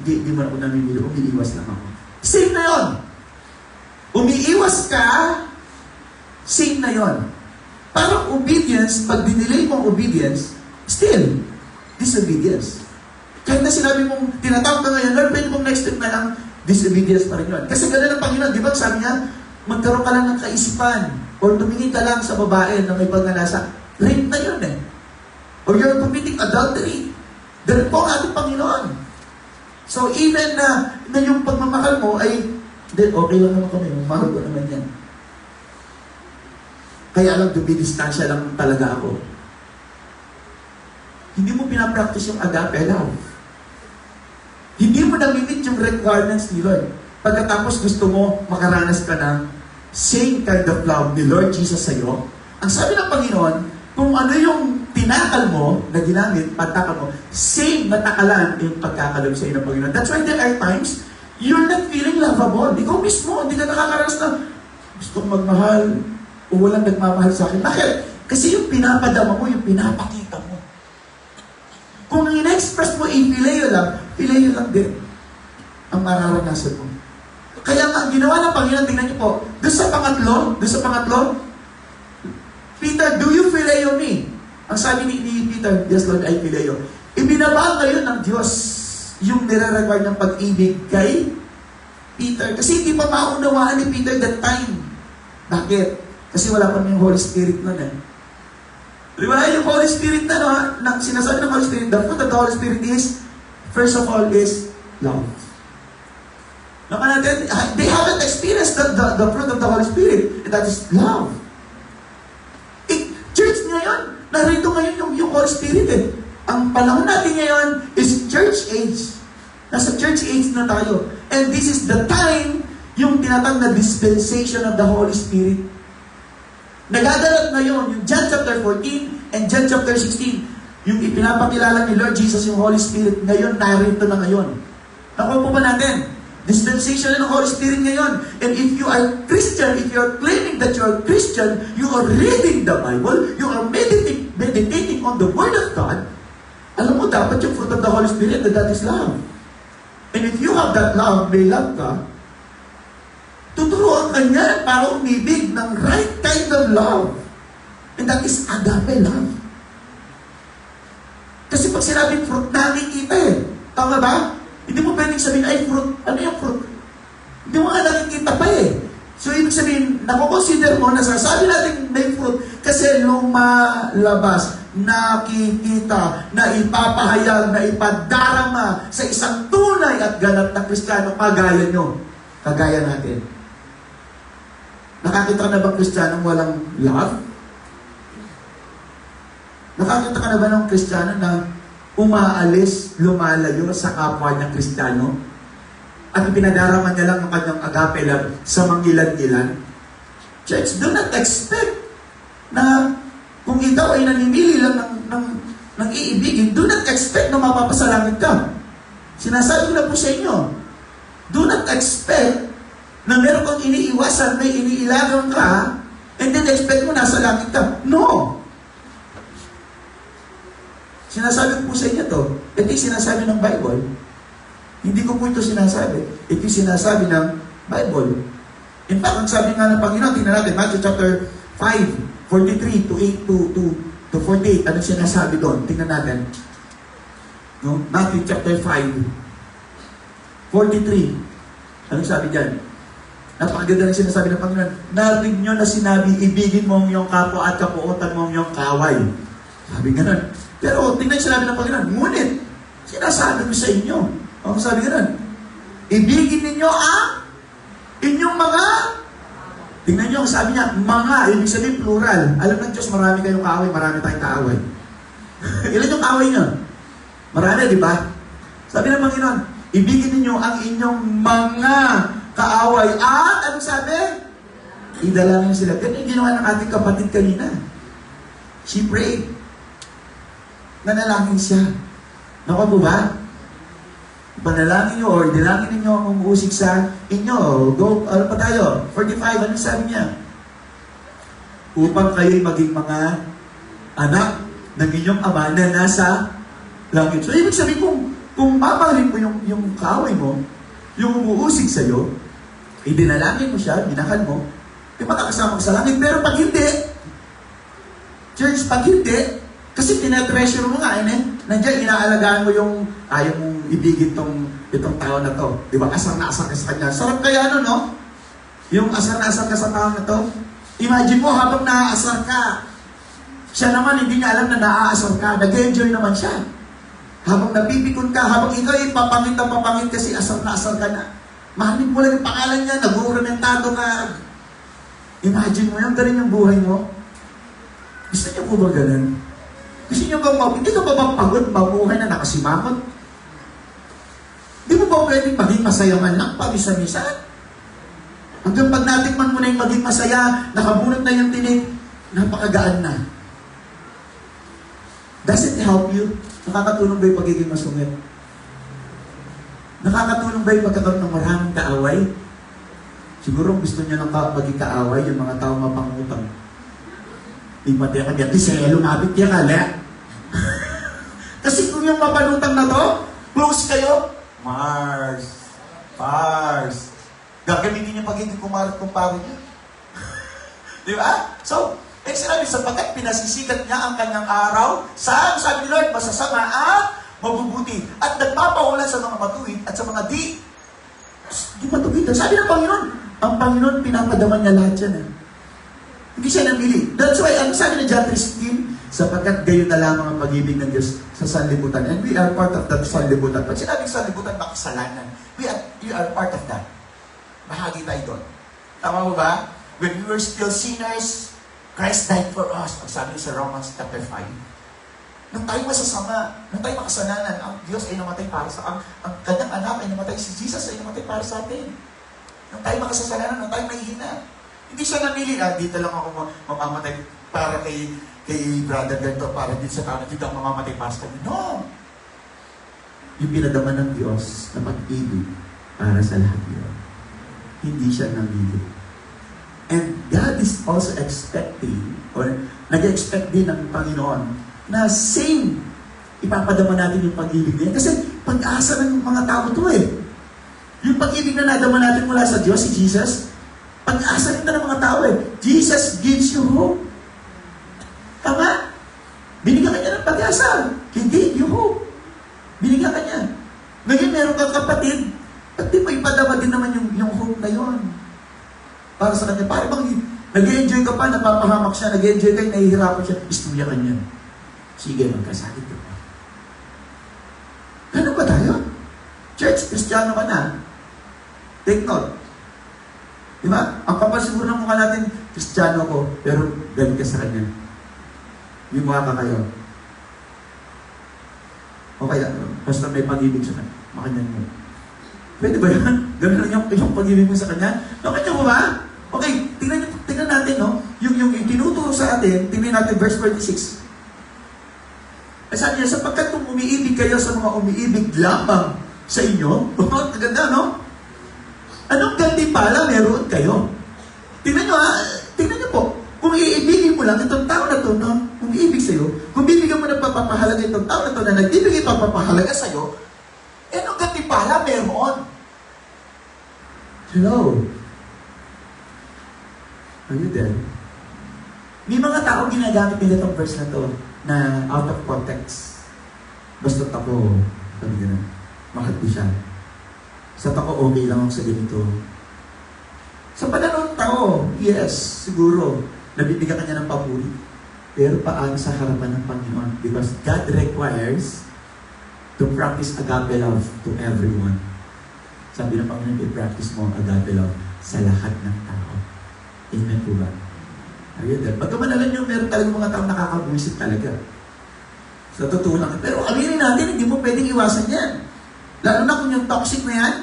hindi mo na ako namimili, umiiwas lang ako. Same na yun. Umiiwas ka, same na yun. Parang obedience, pag dinilay mong obedience, still, disobedience. Kahit na sinabi mong, tinatawag ka ngayon, Lord, pwede mong next step na lang, disobedience pa rin yun. Kasi gano'n ang Panginoon, di ba sabi niya, magkaroon ka lang ng kaisipan, or tumingin ka lang sa babae na may pagnanasa, rape na yun eh. Or you're committing adultery. Ganun po ang ating Panginoon. So even na yung pagmamahal mo ay, okay lang naman kami, mahal ko naman yan. Kaya lang, dumidistansya lang talaga ako. Hindi mo pinapractice yung agape love. Hindi mo namimit yung requirements ni Lord. Pagkatapos gusto mo makaranas ka ng same kind of love ni Lord Jesus sa'yo. Ang sabi ng Panginoon, kung ano yung tinakal mo, na ginamit, pagtakal mo, same na takalan yung pagkakalob sa iyo ng Panginoon. That's why there are times, you're not feeling lovable. Ikaw mismo, hindi ka nakakaranas na, gusto kong magmahal, o walang nagmamahal sa akin. Bakit? Kasi yung pinapadama mo, yung pinapakita mo. Kung in-express mo, phileo lang din ang mararanasan mo. Kaya nga, ginawa ng Panginoon, tingnan niyo po, doon sa pangatlo, Peter, do you phileo me? Ang sabi ni Peter, yes Lord, I phileo. Ibinaba ngayon ng Diyos yung nire-require ng pag-ibig kay Peter. Kasi hindi pa maunawaan ni Peter that time. Bakit? Kasi wala pa yung Holy Spirit nun eh. Di ba? Yung Holy Spirit na sinasabi ng Holy Spirit, the fruit of the Holy Spirit is, first of all, is love. Naman natin, they haven't experienced the fruit of the Holy Spirit, and that is love. Church ngayon, narito ngayon yung Holy Spirit eh. Ang panahon natin ngayon is church age. Nasa church age na tayo. And this is the time, yung tinatawag na dispensation of the Holy Spirit. Nagaganap ngayon, yung John chapter 14 and John chapter 16, yung ipinapakilala ni Lord Jesus yung Holy Spirit, ngayon, narito na ngayon. Nakuha po ba natin? Dispensation ng Holy Spirit ngayon. And if you are Christian, if you are claiming that you are Christian, you are reading the Bible, you are meditating on the Word of God, alam mo, dapat yung fruit of the Holy Spirit, that is love. And if you have that love, may love ka, tuturuan ka niya para umibig ng right kind of love. And that is agape love. Kasi pag sinabing fruit, nakikita eh. Tama ba? Hindi mo pwedeng sabihin, ay fruit, ano yung fruit? Hindi mo nga nakikita pa eh. So ibig sabihin, nakukonsider mo, nasasabi natin may fruit kasi lumalabas, nakikita, na ipapahayag, na ipadarama sa isang tunay at ganap na Kristiyano, kagaya nyo, kagaya natin. Nakakita ka na ba Kristiyanong walang love? Nakakita ka na ba ng Kristiyano na umaalis, lumalayo sa kapwa niyang Kristiyano at ipinadarama niya lang ang kanyang agape love sa mangilan-ilan? Church, do not expect na kung ikaw ay nanimili lang ng iibigin, do not expect na mapapasalangit ka. Sinasabi ko na po sa inyo, do not expect na meron kang iniiwasan, may iniilagang ka, And then expect mo nasa langit ka. No! Sinasabi ko po sa inyo to. Ito yung sinasabi ng Bible. Hindi ko po ito sinasabi. Ito yung sinasabi ng Bible. In fact, ang sabi nga ng Panginoon, tingnan natin, Matthew chapter 5, 43 to 8 to 48. Anong sinasabi doon? Tingnan natin. No? Matthew chapter 5, 43. Anong sabi dyan? Napakaganda ng sinasabi ng Panginoon. Narinig nyo na sinabi, ibigin mo ang iyong kapwa at kapuotan mo ang iyong kaway. Sabi ganun. Pero tingnan sinabi ng Panginoon, ngunit, sinasabi ko sa inyo. Ang sabi ganun, ibigin ninyo ang inyong mga, tingnan nyo ang sabi niya, mga, ibig sabihin plural. Alam ng Diyos, marami kayong kaaway, marami tayong kaaway. Ilan yung kaaway nyo? Marami, di ba? Sabi ng Panginoon, ibigin ninyo ang inyong mga kaaway. At, anong sabi? Idalangin sila. Ganun yung ginawa ng ating kapatid kanina. She prayed. Nanalangin siya. Naku po ba? Panalangin nyo or dinangin ninyo ang umuusik sa inyo. Go, ano pa tayo? 45, ano sabi niya? Upang kayo'y maging mga anak ng inyong ama na nasa langit. So, ibig sabihin, kung mamahalin mo yung kaaway mo, yung umuusig sa'yo, idinalangin mo siya, minahal mo, makakasama ka sa langit. Pero pag hindi, church, pag hindi, kasi tinatreasure mo nga, nandiyan, inaalagaan mo yung, ayaw mong ibigin itong tao na to. Di ba? Asar na asar ka sa kanya. Sarap kaya ano, no? Yung asar na asar ka sa tao na to. Imagine mo, habang naaasar ka, siya naman, hindi niya alam na naaasar ka. Nag-enjoy naman siya. Habang napipikon ka, habang ikaw ay papangit kasi asar na asar ka na. Mahalin mo lang yung pangalan niya, nag-uuramentado ka. Imagine mo, yung galing yung buhay mo. Gusto niyo po ba ganun? Gusto niyo ba, hindi ka ba mapagod, mabuhay na nakasimangot? Di mo ba pwedeng maging masaya man lang, pamisa-misa? Hanggang pag natikman mo na yung maging masaya, nakabunot na yung tinig, napakagaan na. Does it help you? Nakakatulong ba yung pagiging masungit? Nakakatulong ba yung pagkakaroon ng maraming kaaway? Siguro gusto niyo lang maging kaaway, yung mga tao mapangutang. Ipati ka diyan, kasi lumapit ka kala. Kasi kung yung mapanutang na to, close kayo, Mars. Gagamitin niya pagiging kumpare niya. Di ba? So, sinabi, sapagkat pinasisikat niya ang kanyang araw sa, sabi ni Lord, masasama at mabubuti. At nagpapaulan sa mga matuwid at sa mga di matuwid. Sabi ng Panginoon, ang Panginoon pinapadaman niya lahat yan. Hindi siya namili. That's why, ang sabi ng John 3:16, sapagkat gayon na lamang ang pag-ibig ng Diyos sa sanlibutan. And we are part of that sanlibutan. Pag sinabing sanlibutan, makasalanan. We are part of that. Bahagi tayo doon. Tama mo ba? When we were still sinners, Christ died for us. Ang sabi sa Romans chapter 5. Nung tayo masasama, nung tayo makasalanan, ang Diyos ay namatay para sa ang kanyang anak ay namatay, si Jesus ay namatay para sa atin. Nung tayo makasasalanan, nung tayo mahihina. Hindi siya namili, dito lang ako mamamatay para kay brother ganito, para dito sa tao na dito ang mamamatay para sa kanya. No! Yung pinadama ng Diyos na pag-ibig para sa lahat yun. Hindi siya namili. And God is also expecting, or nag-expect din ng Panginoon, na same, ipapadama natin yung pag-ibig niya. Kasi pag-asa ng mga tao to eh. Yung pag-ibig na nadama natin mula sa Diyos, si Jesus, pag-asa rin ng mga tao eh. Jesus gives you hope. Tama? Binigyan ka niya ng pag-asa. He gave you hope. Binigyan ka niya. Ngayon meron kang kapatid, at di mo ipadama din naman yung hope na yon para sa kanya. Para bang nag-enjoy ka pa, napapahamak siya, nag-enjoy ka, nahihirapan siya, istorya ka niya. Sige, magkasakit ka pa. Ganun ba tayo? Church, Kristiyano ka na. Take note. Diba? Ang kapal siguro ng mukha natin, Kristiyano ko, pero galing ka sa kanya. May mukha ka kayo. O kaya, basta may pag-ibig sa kanya, makanyan mo. Pwede ba yan? Ganun lang yung pag-ibig mo sa kanya? Nakanya mo ba? Okay, tingnan natin, no? Yung tinuturo sa atin, tingnan natin verse 46. Sabi niya, sapagkat kung umiibig kayo sa mga umiibig lamang sa inyo, maganda, no? Anong gantimpala meron kayo? Tingnan nyo po. Kung iibigin mo lang itong tao na to, no? Kung iibig sa'yo, kung bibigyan mo ng papapahalaga itong tao na to na nagbibigay papapahalaga sa'yo, anong katipala meron? Hello? Are you there? May mga tao ginagamit nila itong verse na to na out of context. Basta't ako, sabi gano'n, mahal ko siya. Sa ako, okay lang ako sa ganito. Sa panahon ng tao, yes, siguro, nabibigyan ka niya ng papuri. Pero paano sa harapan ng Panginoon? Because God requires to practice agape love to everyone. Sabi ng Panginoon, i-practice mo agape love sa lahat ng tao. Amen po ba? Ayun din. Pagkamanalan nyo, meron talagang mga tao nakakabuisit talaga. Sa totoo lang. Pero aminin natin, hindi mo pwedeng iwasan yan. Lalo na kung yung toxic na yan,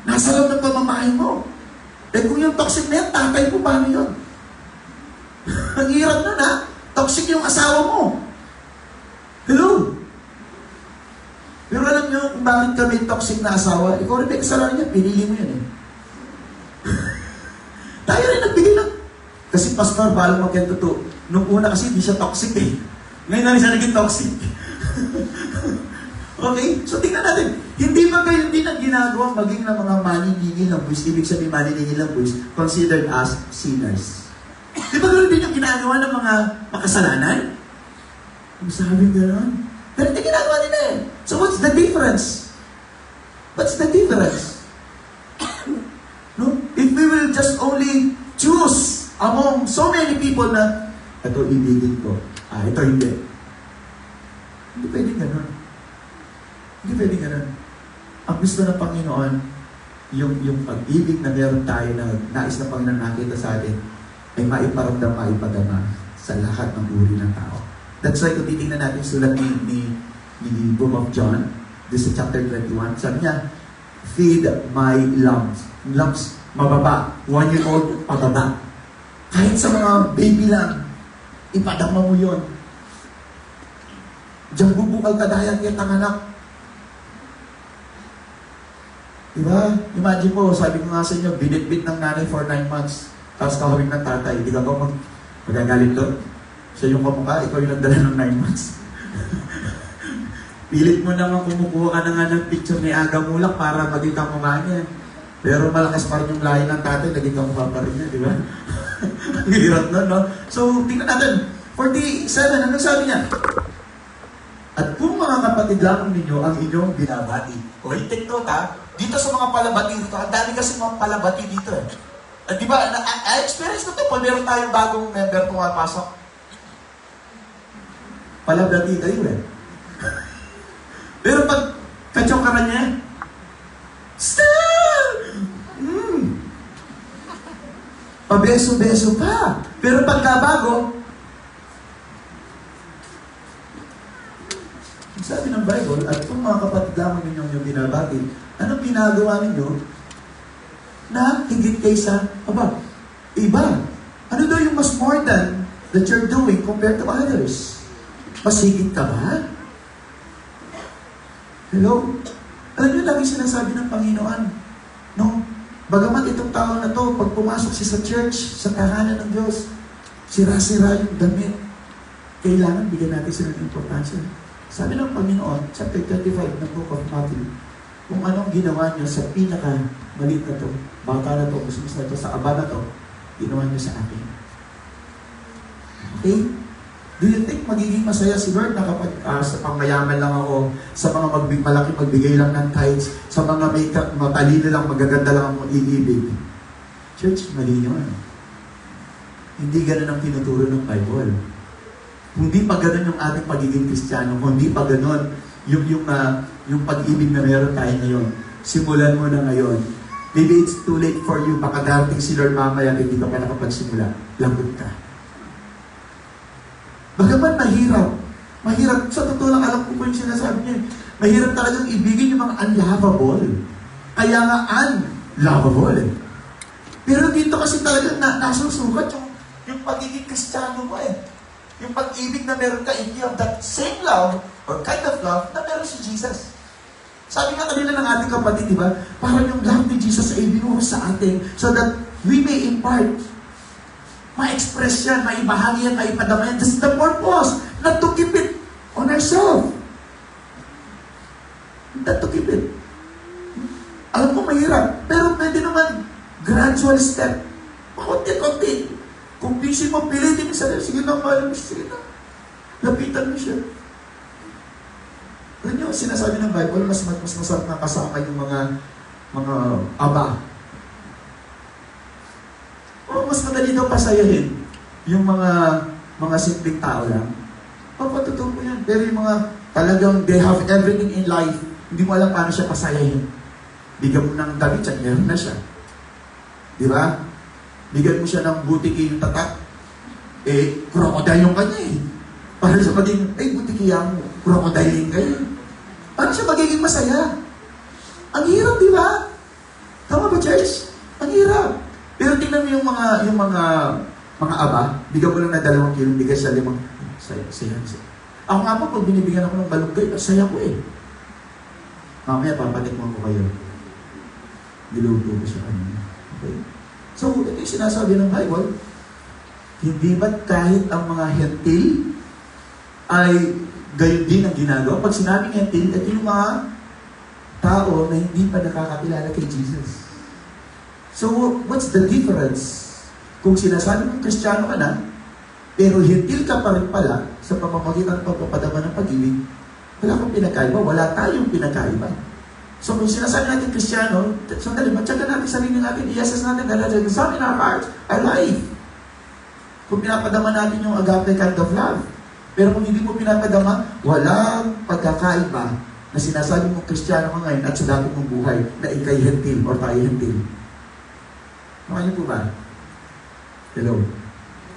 nasa loob ng pamamahay mo. Eh kung yung toxic na yan, tatay mo, paano yun? Ang hirap nun ha? Toxic yung asawa mo. Hello? Pero alam nyo, kung bakit kami toxic na asawa, ikaw rin may kasalanan niya, pinili mo yun eh. Tayo rin nagbigay lang. Kasi pastor, balang magkento to. Nung una kasi, di siya toxic eh. Ngayon na siya naging toxic. Okay? So tingnan natin. Hindi ba kayo din ang ginagawa maging ng mga maniningil ng buwis? Ibig sabihin maniningil ng buwis, considered as sinners. Di ba ganoon din yung ginagawa ng mga makasalanan? Ang sabi gano'n. Pero hindi ginagawa nila eh. So what's the difference? What's the difference? No? If we will just only choose among so many people na ito ibigin ko, ito hindi. Hindi pwedeng gano'n. Hindi pwedeng gano'n. Ang gusto ng Panginoon, yung pag-ibig na meron tayo na nais na Panginoon nakita sa atin, ay maiparamdam, maipadama sa lahat ng uri ng tao. That's why kung titingnan natin sulat ni Book of John, this is chapter 21, sabi niya, feed my lambs. Lambs, mababa. 1-year-old, pababa. Kahit sa mga baby lang, ipadama mo yun. Diyan bubukal kadayan yung tanganak. Diba? Imagine mo, sabi ko nga sa inyo, binitbit ng nanay for 9 months, tapos kahawig ng tatay. Hindi ka ba magagalit doon? Siya yung kamukha, ikaw yung nagdala ng 9 months. Pilit mo naman kumukuha ka na nga ng picture ni Aga Mulak para maging kamukha niya. Pero malakas pa rin yung lahi ng tatay, naging kamukha pa rin niya, di ba? Ang hirap nun, no? So, tingnan natin. 47, anong sabi niya? At kung mga kapatid lamang ninyo ang inyong binabati. O, take note ha, dito sa mga palabati dito, ang dami kasi mga palabati dito eh. At di ba, experience ko ito, meron tayong bagong member pumapasok. Palabati kayo eh. Pero pag kachok ka niya, stop! Pabeso-beso pa. Pero pagkabago, sabi ng Bible, at kung mga kapatid lamang ninyo yung binabati, anong ginagawa ninyo na higit kaysa, iba. Ano daw yung mas more than that you're doing compared to others? Mas higit ka ba? Hello? Alam niyo, lagi sinasabi ng Panginoon, no? Bagamat itong tao na to, pag pumasok siya sa church, sa tahanan ng Diyos, sira-sira yung damit, kailangan bigyan natin sila ng importansya. Sabi ng Panginoon, chapter 35 ng Book of Matthew, kung anong ginawa niyo sa pinaka-malit na to, baka na to, gusto na to, sa aba na to, ginawa niyo sa akin. Okay? Do you think magiging masaya si Lord na kapag sa pangmayaman lang ako, sa mga malaki magbigay lang ng tithes, sa mga makeup, matalino lang, magaganda lang ang iibig? Church, mali yun. Hindi ganun ang tinuturo ng Bible. Hindi pa ganun yung ating pagiging Kristiyano, hindi pa ganun yung pag-ibig na meron tayo ngayon. Simulan mo na ngayon. Maybe it's too late for you, baka darating si Lord mamaya, hindi ka pa nakapagsimula. Lagot ka. Bagaman mahirap, sa totoo lang alam ko yung sinasabi niya, mahirap talagang ibigin yung mga unlovable. Kaya nga unlovable eh. Pero dito kasi talagang nasusukat yung pagiging Kristiyano mo eh. Yung pag-ibig na meron ka, if you have that same love, or kind of love, na meron si Jesus. Sabi nga kanila ng ating kapatid, di ba? Parang yung love ni Jesus ay binuhos sa atin so that we may impart ma-express yan, maibahagi yan, maipadama yan. That's the purpose, not to keep it on ourselves. Not to keep it. Alam ko mahirap, pero pwede naman gradual step. Konti-konti. Kung busy mo, pilitin mo sa sige na, mahal mo, sige na. Lapitan mo siya. Alam niyo, sinasabi ng Bible, mas masarap na kasama yung mga aba. O mas madali daw pasayahin yung mga simpleng tao lang. Totoo po yan. Pero yung mga talagang they have everything in life, hindi mo alam paano siya pasayahin. Bigyan mo ng damit siya, meron na siya. Di ba? Bigyan mo siya ng butiki yung tatak. Crocodile yung kanya eh. Para siya maging, butiki yung crocodile yung kanya. Paano siya magiging masaya? Ang hirap, di ba? Tama ba, church? Ang hirap. Pero tingnan mo yung mga aba, bigyan mo lang na 2 kilong bigas sa 5. Saya. Ako nga po, pag binibigyan ako ng balunggay, saya ko eh. Mamaya, papatikman ko kayo. Niluto ko siya kanina. Okay? So, ito yung sinasabi ng Bible, hindi ba't kahit ang mga hentil ay gayon din ang ginagawa? Pag sinabing hentil, ito yung mga tao na hindi pa nakakakilala kay Jesus. So, what's the difference? Kung sinasabi mong Kristiyano ka na, pero hentil ka pa rin pala sa pamamagitan ng pagpapadama ng pag-ibig, wala kang pinakaiba, wala tayong pinakaiba. So, kung sinasabi natin Kristiyano, sandali, matyaga natin sarili natin, i-assess natin, dahil some in our hearts, our life. Kung pinapadama natin yung agape kind of love. Pero kung hindi mo pinapadama, walang pagkakaiba na sinasabi mong Kristiyano ka ngayon at sa dati mong buhay na ikay hentil or tayo hentil. Makanya po ba? Hello?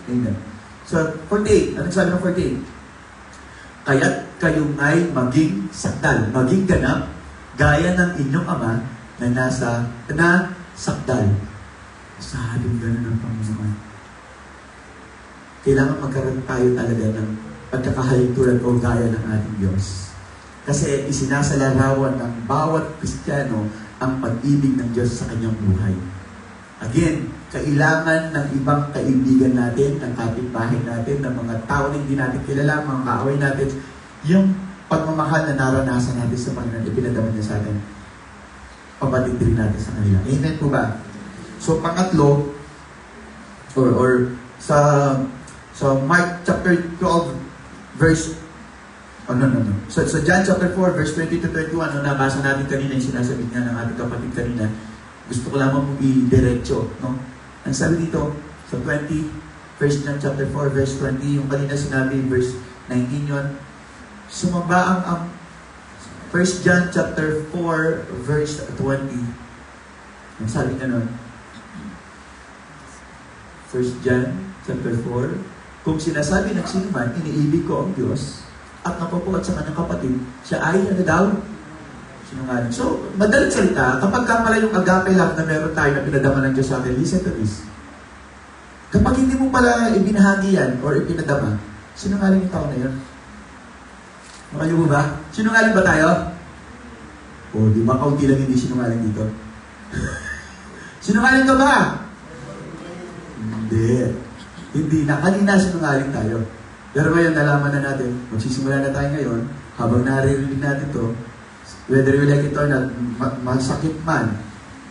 Amen. So, 48. Anong sabi ng 48? Kaya't kayo ay maging sakdal, maging ganap, gaya ng inyong ama na sakdal. Sabing gano'n ng Panginoon. Kailangan magkaroon tayo talaga ng pagkakahalintulad o gaya ng ating Diyos. Kasi isinasalarawan ng bawat Kristiyano ang pag-ibig ng Diyos sa kanyang buhay. Again, kailangan ng ibang kaibigan natin, ng kapitbahay natin, ng mga tao na hindi natin kilala, mga kaaway natin, yung pagmamahal na naranasan natin sa Panginoon, ipinadama niya sa atin. Pabatid din natin sa kanila. Amen po ba? So, pangatlo, or sa Mark chapter 12, verse, So, John chapter 4, verse 20 to 21, nabasa natin kanina yung sinasabi nga ng ating kapatid kanina, gusto ko lamang po i-diretso, no? Ang sabi dito, sa 1 John chapter 4, verse 20, yung kanina sinabi, verse 19 yun, sumaba ang 1 John chapter 4, verse 20. Ang sabi nga nun, 1 John chapter 4, kung sinasabi ng sino man, iniibig ko ang Diyos, at napupuot sa kanyang kapatid, siya ay, ano daw? Sinungaling. So, madaling salita, kapag ka pala yung agape love na meron tayo na pinadama ng Diyos sa atin, listen to this. Kapag hindi mo pala ibinahagi yan or ipinadama, sinungaling yung tao na yun. Makayo mo ba? Sinungaling ba tayo? O, di ba kaunti lang hindi sinungaling dito? Sinungaling ka ba? Hindi. Hindi na. Kanina sinungaling tayo. Pero ngayon, nalaman na natin, magsisimula na tayo ngayon, habang naririnig natin to, whether you like it or not, masakit man,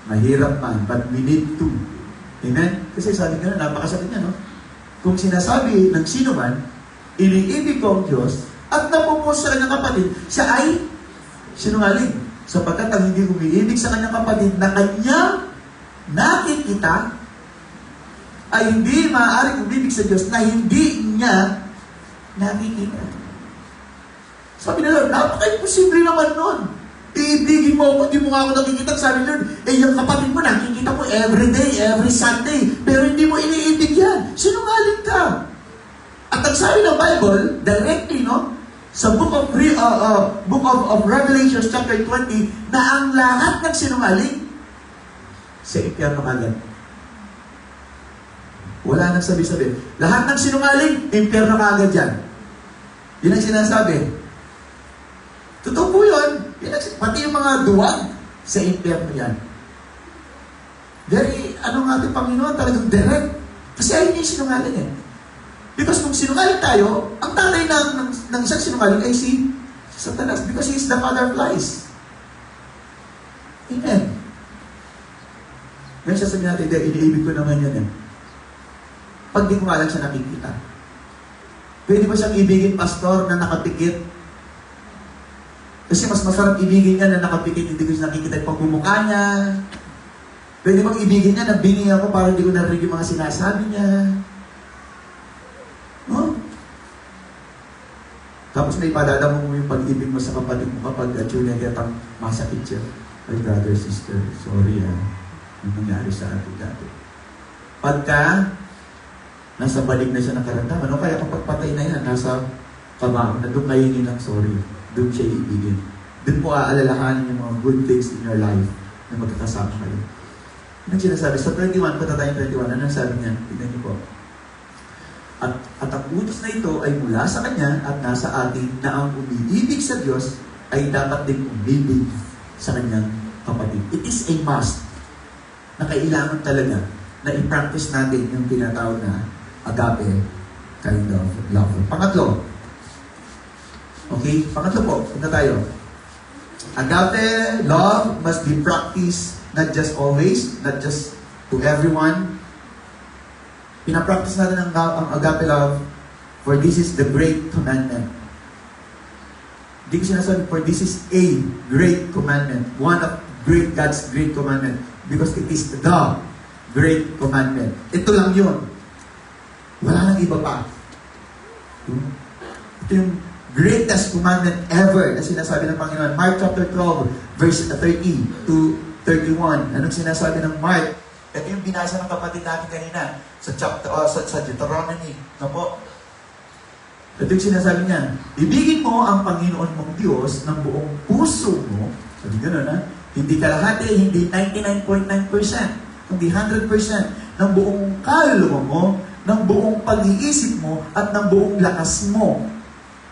mahirap man, but we need to. Amen? Kasi sabi nga, napakasakit niya, no? Kung sinasabi ng sino man, iniibig ko ang Diyos, at napupos sa kanyang kapatid, siya ay sinungaling. Sapagkat ang hindi umiibig sa kanyang kapatid na kanyang nakikita, ay hindi maaaring umibig sa Diyos na hindi niya nakikita. Sabi na Lord, napaka-imposible naman nun. Iibigin mo ako, hindi mo nga ako nakikita. Sabi Lord, yung kapatid mo nakikita mo every day, every Sunday, pero hindi mo iniibig yan. Sinungaling ka. At ang sabi ng Bible, directly, no? Sa book of Revelation chapter 20, na ang lahat ng sinungaling sa impyerno kagad. Wala nang sabi-sabi. Lahat ng sinungaling, impyerno kagad yan. Yun ang sinasabi. Totoo po yun. Pati yung mga duwag sa impyerno yan. Very, ano nga ating Panginoon, talagang direct. Kasi ayaw niya yung sinungaling eh. Because kung sinungaling tayo, ang tatay ng isang sinungaling ay si Satanas. Because he is the father of lies. Amen. Ngayon sasabihin natin, iniibig ko naman yan eh. Pag di ko nga lang siya nakikita. Pwede ba siyang ibigin, pastor, na nakapikit? Kasi mas masarap ibigin niya na nakapikit, hindi ko siya nakikita yung pagmumukha niya. Pwede bang ibigin niya na bingi ako para hindi ko narinig yung mga sinasabi niya. No? Tapos may padadamo mo yung pag-ibig mo sa kapatid mo kapag yun ay gatang masakit siya. Ay, brother, sister, sorry yung nangyari sa atin dati. Pagka nasa balik na siya ng karamdaman, o kaya kapag patay na yan, nasa kabang, na doon kayo lang sorry. Doon siya iibigin. Doon po aalalahanin yung mga good things in your life na magkakasama kayo. Anong sinasabi? Sa 21, punta tayong 21, anong sabi niya? Tignan niyo po. At ang utos na ito ay mula sa Kanya at nasa atin na ang umiibig sa Diyos ay dapat din umibig sa Kanyang kapatid. It is a must na kailangan talaga na i-practice natin yung tinatawag na agape kind of love. Pangatlo. Okay? Pangatlo po. Punta tayo. Agape love must be practiced not just always, not just to everyone. Pinapractice natin ang agape love for this is the great commandment. Hindi ko sinasabi for this is a great commandment. One of God's great commandment. Because it is the great commandment. Ito lang yun. Wala nang iba pa. Ito yung greatest commandment ever na sinasabi ng Panginoon. Mark chapter 12, verse 30 to 31. Anong sinasabi ng Mark? Ito yung binasa ng kapatid natin kanina sa chapter sa Deuteronomy. No po? Ito yung sinasabi niya. Ibigin mo ang Panginoon mong Diyos ng buong puso mo. Sabi gano'n, ha? Hindi kalahati, hindi 99.9%, hindi 100%, ng buong kaluluwa mo, ng buong pag-iisip mo, at ng buong lakas mo.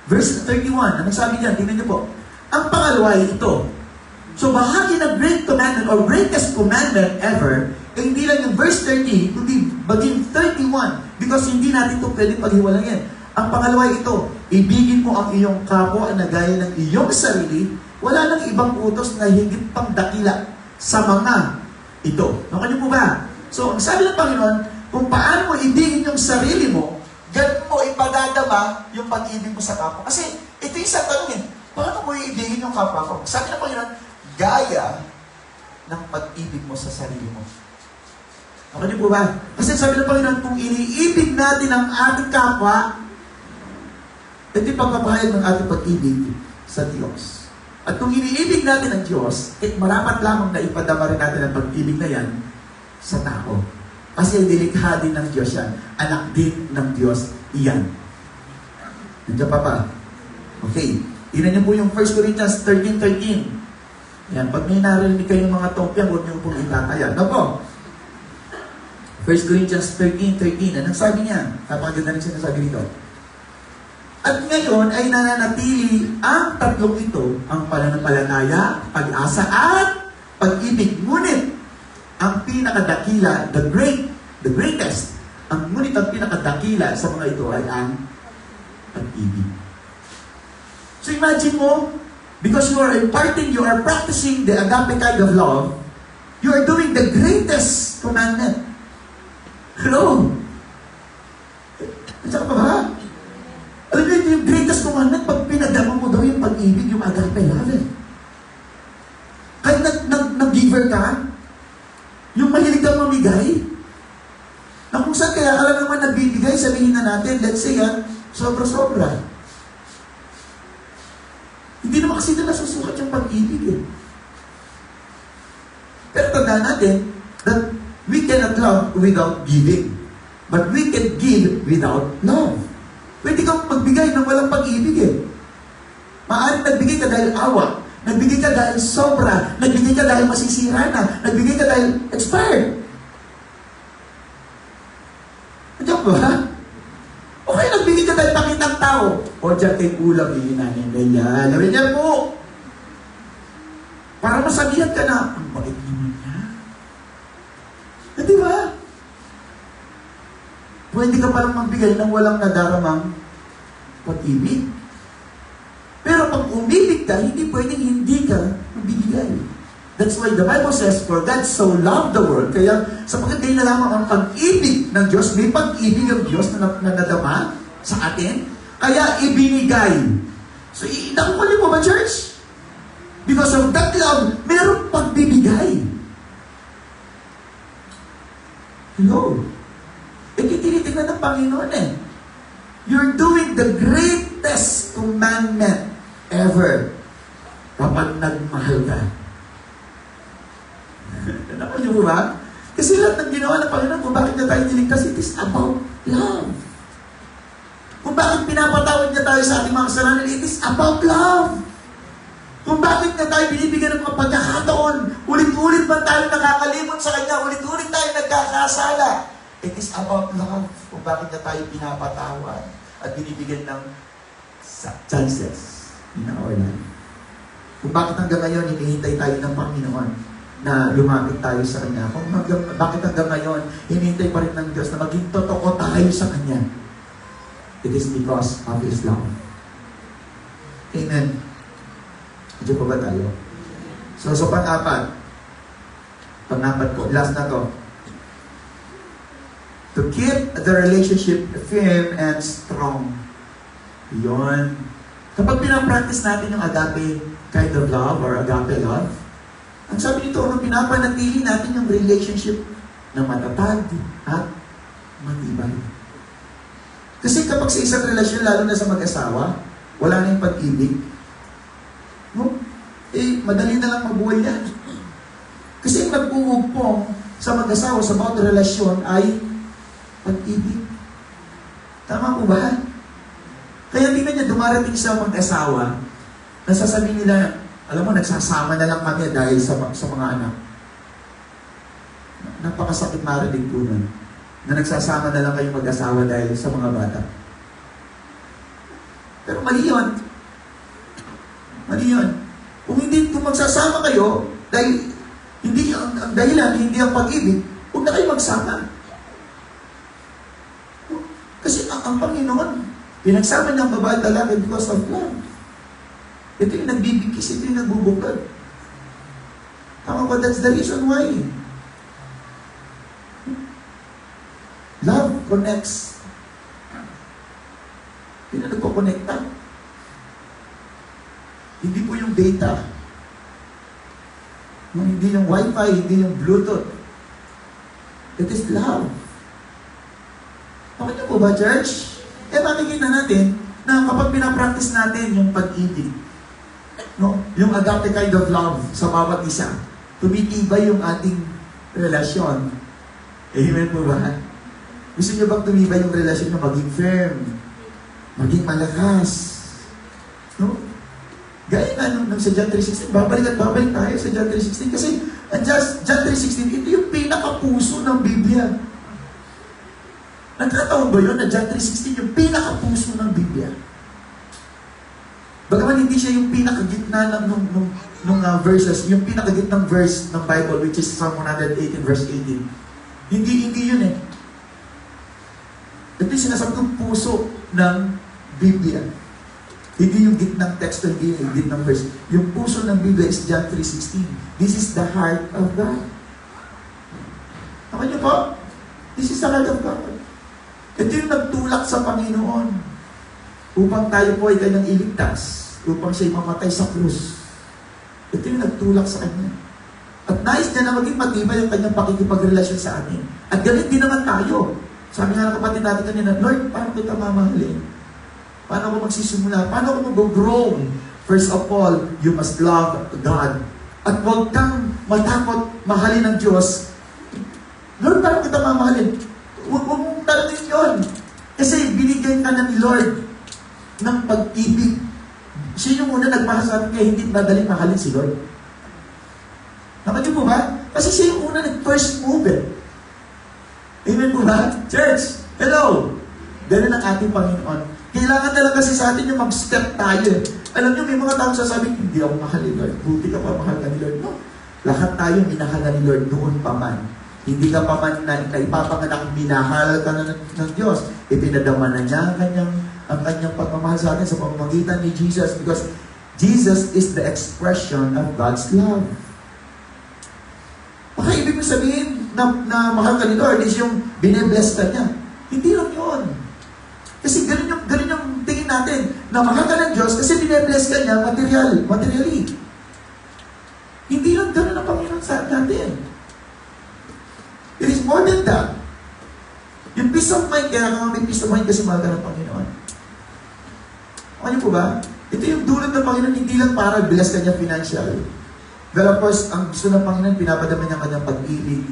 Verse 31, anong sabi niya? Tingnan niyo po. Ang pangalawa ay ito. So bahagi ng great commandment or greatest commandment ever, eh hindi lang yung verse 30, kundi baging 31, because hindi natin ito pwede paghiwalayin. Ang pangalawa ay ito, ibigin mo ang iyong kapwa na gaya ng iyong sarili. Wala nang ibang utos na higit pang dakila sa mga ito. Nakanyo po ba? So, ang sabi ng Panginoon, kung paano mo ibigin yung sarili mo, ganun mo ipadadama yung pag-ibig mo sa kapwa. Kasi, ito yung isang tanong paano mo ibigin yung kapwa ko? Sabi ng Panginoon, gaya ng pag-ibig mo sa sarili mo. Nakanyo po ba? Kasi sabi ng Panginoon, kung iniibig natin ang ating kapwa, ito yung pagpapahayag ng ating pag-ibig sa Diyos. At kung iniibig natin ang Diyos, marapat lamang na ipadama rin natin ang pag-ibig na yan sa tao. Kasi nilikha din ng Diyos yan. Anak din ng Diyos iyan. Nandiyan pa pa. Okay. Tingnan niyo po yung 1 Corinthians 13:13. Yan. Pag may narinig kayong mga topya, huwag niyo pong itataya. Ano po? 1 Corinthians 13:13. Anong sabi niya? Napakaganda rin sinasabi dito. At ngayon ay nananatili ang tatlong ito, ang pananampalataya, pag-asa at pag-ibig. Ngunit, ang pinakadakila, the greatest, ngunit ang pinakadakila sa mga ito ay ang pag-ibig. So imagine mo, because you are imparting, you are practicing the agape kind of love, you are doing the greatest commandment. Hello? At saka pa ba? Alam niyo, yung greatest commandment, pag pinadama mo daw yung pag-ibig, yung agape love. Kahit nag-giver ka, yung mahilig kang mamigay, na kung saan kaya alam naman nagbibigay, sabihin na natin, let's say sobra-sobra. Hindi naman kasi na nasusukat yung pag-ibig Pero tandaan natin that we cannot love without giving. But we can give without love. Pwede kang magbigay ng walang pag-ibig Maaaring nagbigay ka dahil awa, nagbigay ka dahil sobra, nagbigay ka dahil masisira na, nagbigay ka dahil expired. Andiyan ba? O kaya nagbigay ka dahil pakitang tao. O dyan kay kulang, nanin ganyan. Gawin niya po. Para masabihan ka na, ang bait naman niya. Di ba? Pwede ka palang magbigay ng walang nadaramang pag-ibig. Pero pag umibig ka, hindi pwedeng hindi ka magbibigay. That's why the Bible says, for God so loved the world. Kaya sapagkat kayo na lamang ang pag-ibig ng Diyos, may pag-ibig ang Diyos na nadama sa atin, kaya ibinigay. So, nakukulit mo ba, church? Because of that love, mayroong pagbibigay. Hello? Tinitingnan ng Panginoon eh. You're doing the greatest commandment ever kapag nagmahal ka. Naman niyo ba? Kasi lahat ng ginawa ng Panginoon, kung bakit niya tayo niligtas, it is about love. Kung bakit pinapatawad niya tayo sa ating mga kasalanan, it is about love. Kung bakit niya tayo binibigyan ng mga pagkakataon, ulit-ulit man tayo nakakalimot sa Kanya, ulit-ulit tayo nagkakasala, it is about love. Kung bakit niya tayo pinapatawad at binibigyan ng chances in our life. Kung bakit hanggang ngayon, hinihintay tayo ng Panginoon na lumapit tayo sa Kanya. Bakit hanggang ngayon, hinihintay pa rin ng Diyos na maging totoo tayo sa Kanya. It is because of His love. Amen. Medyo pa ba tayo? So pang-apat ko, last na to. To keep the relationship firm and strong. Yun. Kapag pinapractice natin yung agape kind of love or agape love, ang sabi nito, pinapanatili natin yung relationship na matatag at matibay. Kasi kapag sa isang relasyon, lalo na sa mag-asawa, wala na yung pag-ibig, no? Madali na lang mabuhay yan. Kasi yung nag-uugpong sa mag-asawa sa bawat relasyon ay pag-ibig. Tama po ba? Kaya tingnan niya, dumarating sa mag-asawa, nasasabi nila, alam mo, nagsasama na lang kami dahil sa mga anak. Napakasakit marinig po nun, na nagsasama na lang kayong mag-asawa dahil sa mga bata. Pero mali yun. Mali yun. Kung magsasama kayo, dahil hindi ang dahilan, hindi ang pag-ibig, huwag na kayo magsama. Kasi ang Panginoon, pinagsama niya ang babae at lalaki because of love. Ito yung nagbibigkis, ito yung nagbubukad. Tama ba? That's the reason why. Love connects. Hindi na nagpo-connecta. Hindi po yung data. Hindi yung wifi, hindi yung bluetooth. It is love. Okay na po ba, church? Makikita natin na kapag pinapractice natin yung pag-ibig, no? Yung agape kind of love sa bawat isa, tumitibay yung ating relasyon. Amen po ba? Gusto niyo bang tumibay yung relasyon na maging firm, maging malakas? No? Gaya nga nung sa John 3:16, babalik tayo sa John 3:16 kasi John 3:16, ito yung pinakapuso ng Biblia. Nagkataon ba yun na John 3:16 yung pinakapuso ng Biblia? Bagaman hindi siya yung pinakagitna ng verses, yung pinakagitnang verse ng Bible, which is Psalm 118 verse 18. Hindi yun eh. Ito yung sinasabi kong puso ng Biblia. Hindi yung gitnang text, hindi yung gitnang verse. Yung puso ng Biblia is John 3:16. This is the heart of God. Ako niyo po? This is the heart of God. Ito yung nagtulak sa Panginoon upang tayo po ay kanyang iligtas, upang siya'y mamatay sa krus. Ito yung nagtulak sa kanya. At nais niya na maging matibay ang kanyang pakikipagrelasyon sa atin. At galit din naman tayo. Sabi nga ng kapatid natin kanina, Lord, paano kita mamahalin? Paano ako magsisimula? Paano ako mag-grow? First of all, you must love God. At huwag kang matakot mahalin ng Diyos. Lord, paano kita mamahalin? Huwag mong tanongin yun. Kasi binigyan ka na ni Lord ng pag-ibig. Siya yung una nagmahal sa atin, kaya hindi madaling mahalin si Lord. Nakatid po ba? Kasi siya yung una nag-first mover. Amen po ba? Church, hello! Ganun ang ating Panginoon. Kailangan na lang kasi sa atin yung mag-step tayo. Alam niyo, may mga taong sasabi, hindi ako mahal ni Lord. Buti ka pa mahal ka ni Lord. No. Lahat tayo minahal ni Lord noon pa man. Hindi ka pa man na ipapanganak, minahal ka na ng Diyos. Ipinadama na niya ang kanyang pagmamahal sa atin sa pamamagitan ni Jesus because Jesus is the expression of God's love. Baka ibig mo sabihin na mahal ka ni Lord is yung bine-bless ka niya. Hindi lang yun. Kasi ganun yung tingin natin na mahal ka ng Diyos kasi bine-bless ka niya materially. Hindi lang ganun ang Panginoon sa natin. It is more than that. Yung peace of mind, kaya ka may peace of mind kasi mahal ka ng Panginoon. Ano po ba? Ito yung dulot ng Panginoon, hindi lang para bless ka niya financial. But of course, ang gusto ng Panginoon, pinapadama niya kanyang pag-ibig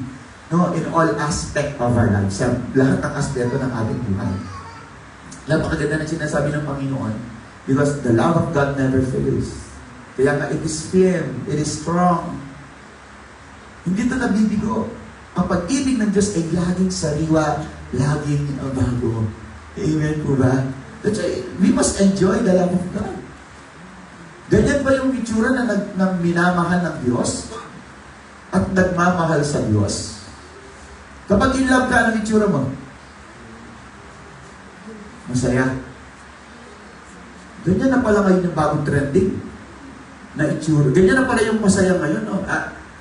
in all aspect of our lives. Sa lahat ng aspeto ng ating buhay. Napakaganda ng sinasabi ng Panginoon because the love of God never fails. Kaya nga, it is firm, it is strong. Hindi ito nabibigo. Ang pag-ibig ng Diyos ay laging sariwa, laging bago. Amen po ba? That's why we must enjoy the love of God. Ganyan ba yung itsura na minamahal ng Diyos at nagmamahal sa Diyos? Kapag in love ka, anong itsura mo? Masaya. Ganyan na pala ngayon yung bagong trending na itsura. Ganyan na pala yung masaya ngayon. No?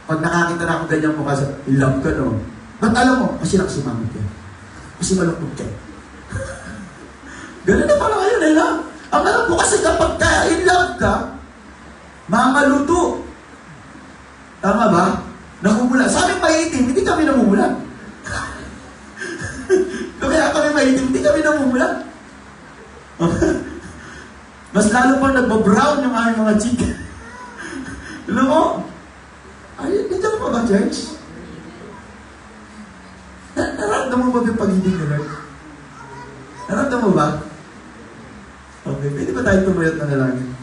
Pag nakakita na ako ganyan mukha sa in love ka, no? Ba't alam mo? Kasi nakasimangot ka. Kasi malungkot ka. Ganun na pala ngayon, no? Ang alam ko kasi kapag in love ka, mamaluto. Tama ba? Namumula. Sa amin maitim, hindi kami namumula. Kaya kami maitim, hindi kami namumula. Mas lalo pang nagbabrown yung aming mga chika. Alam mo? Ay, nandiyan pa ba, church? Naramdaman mo ba yung pag-ibig na Lord? Naramdaman mo ba? Okay, pwede ba tayo tumayot na nalangin?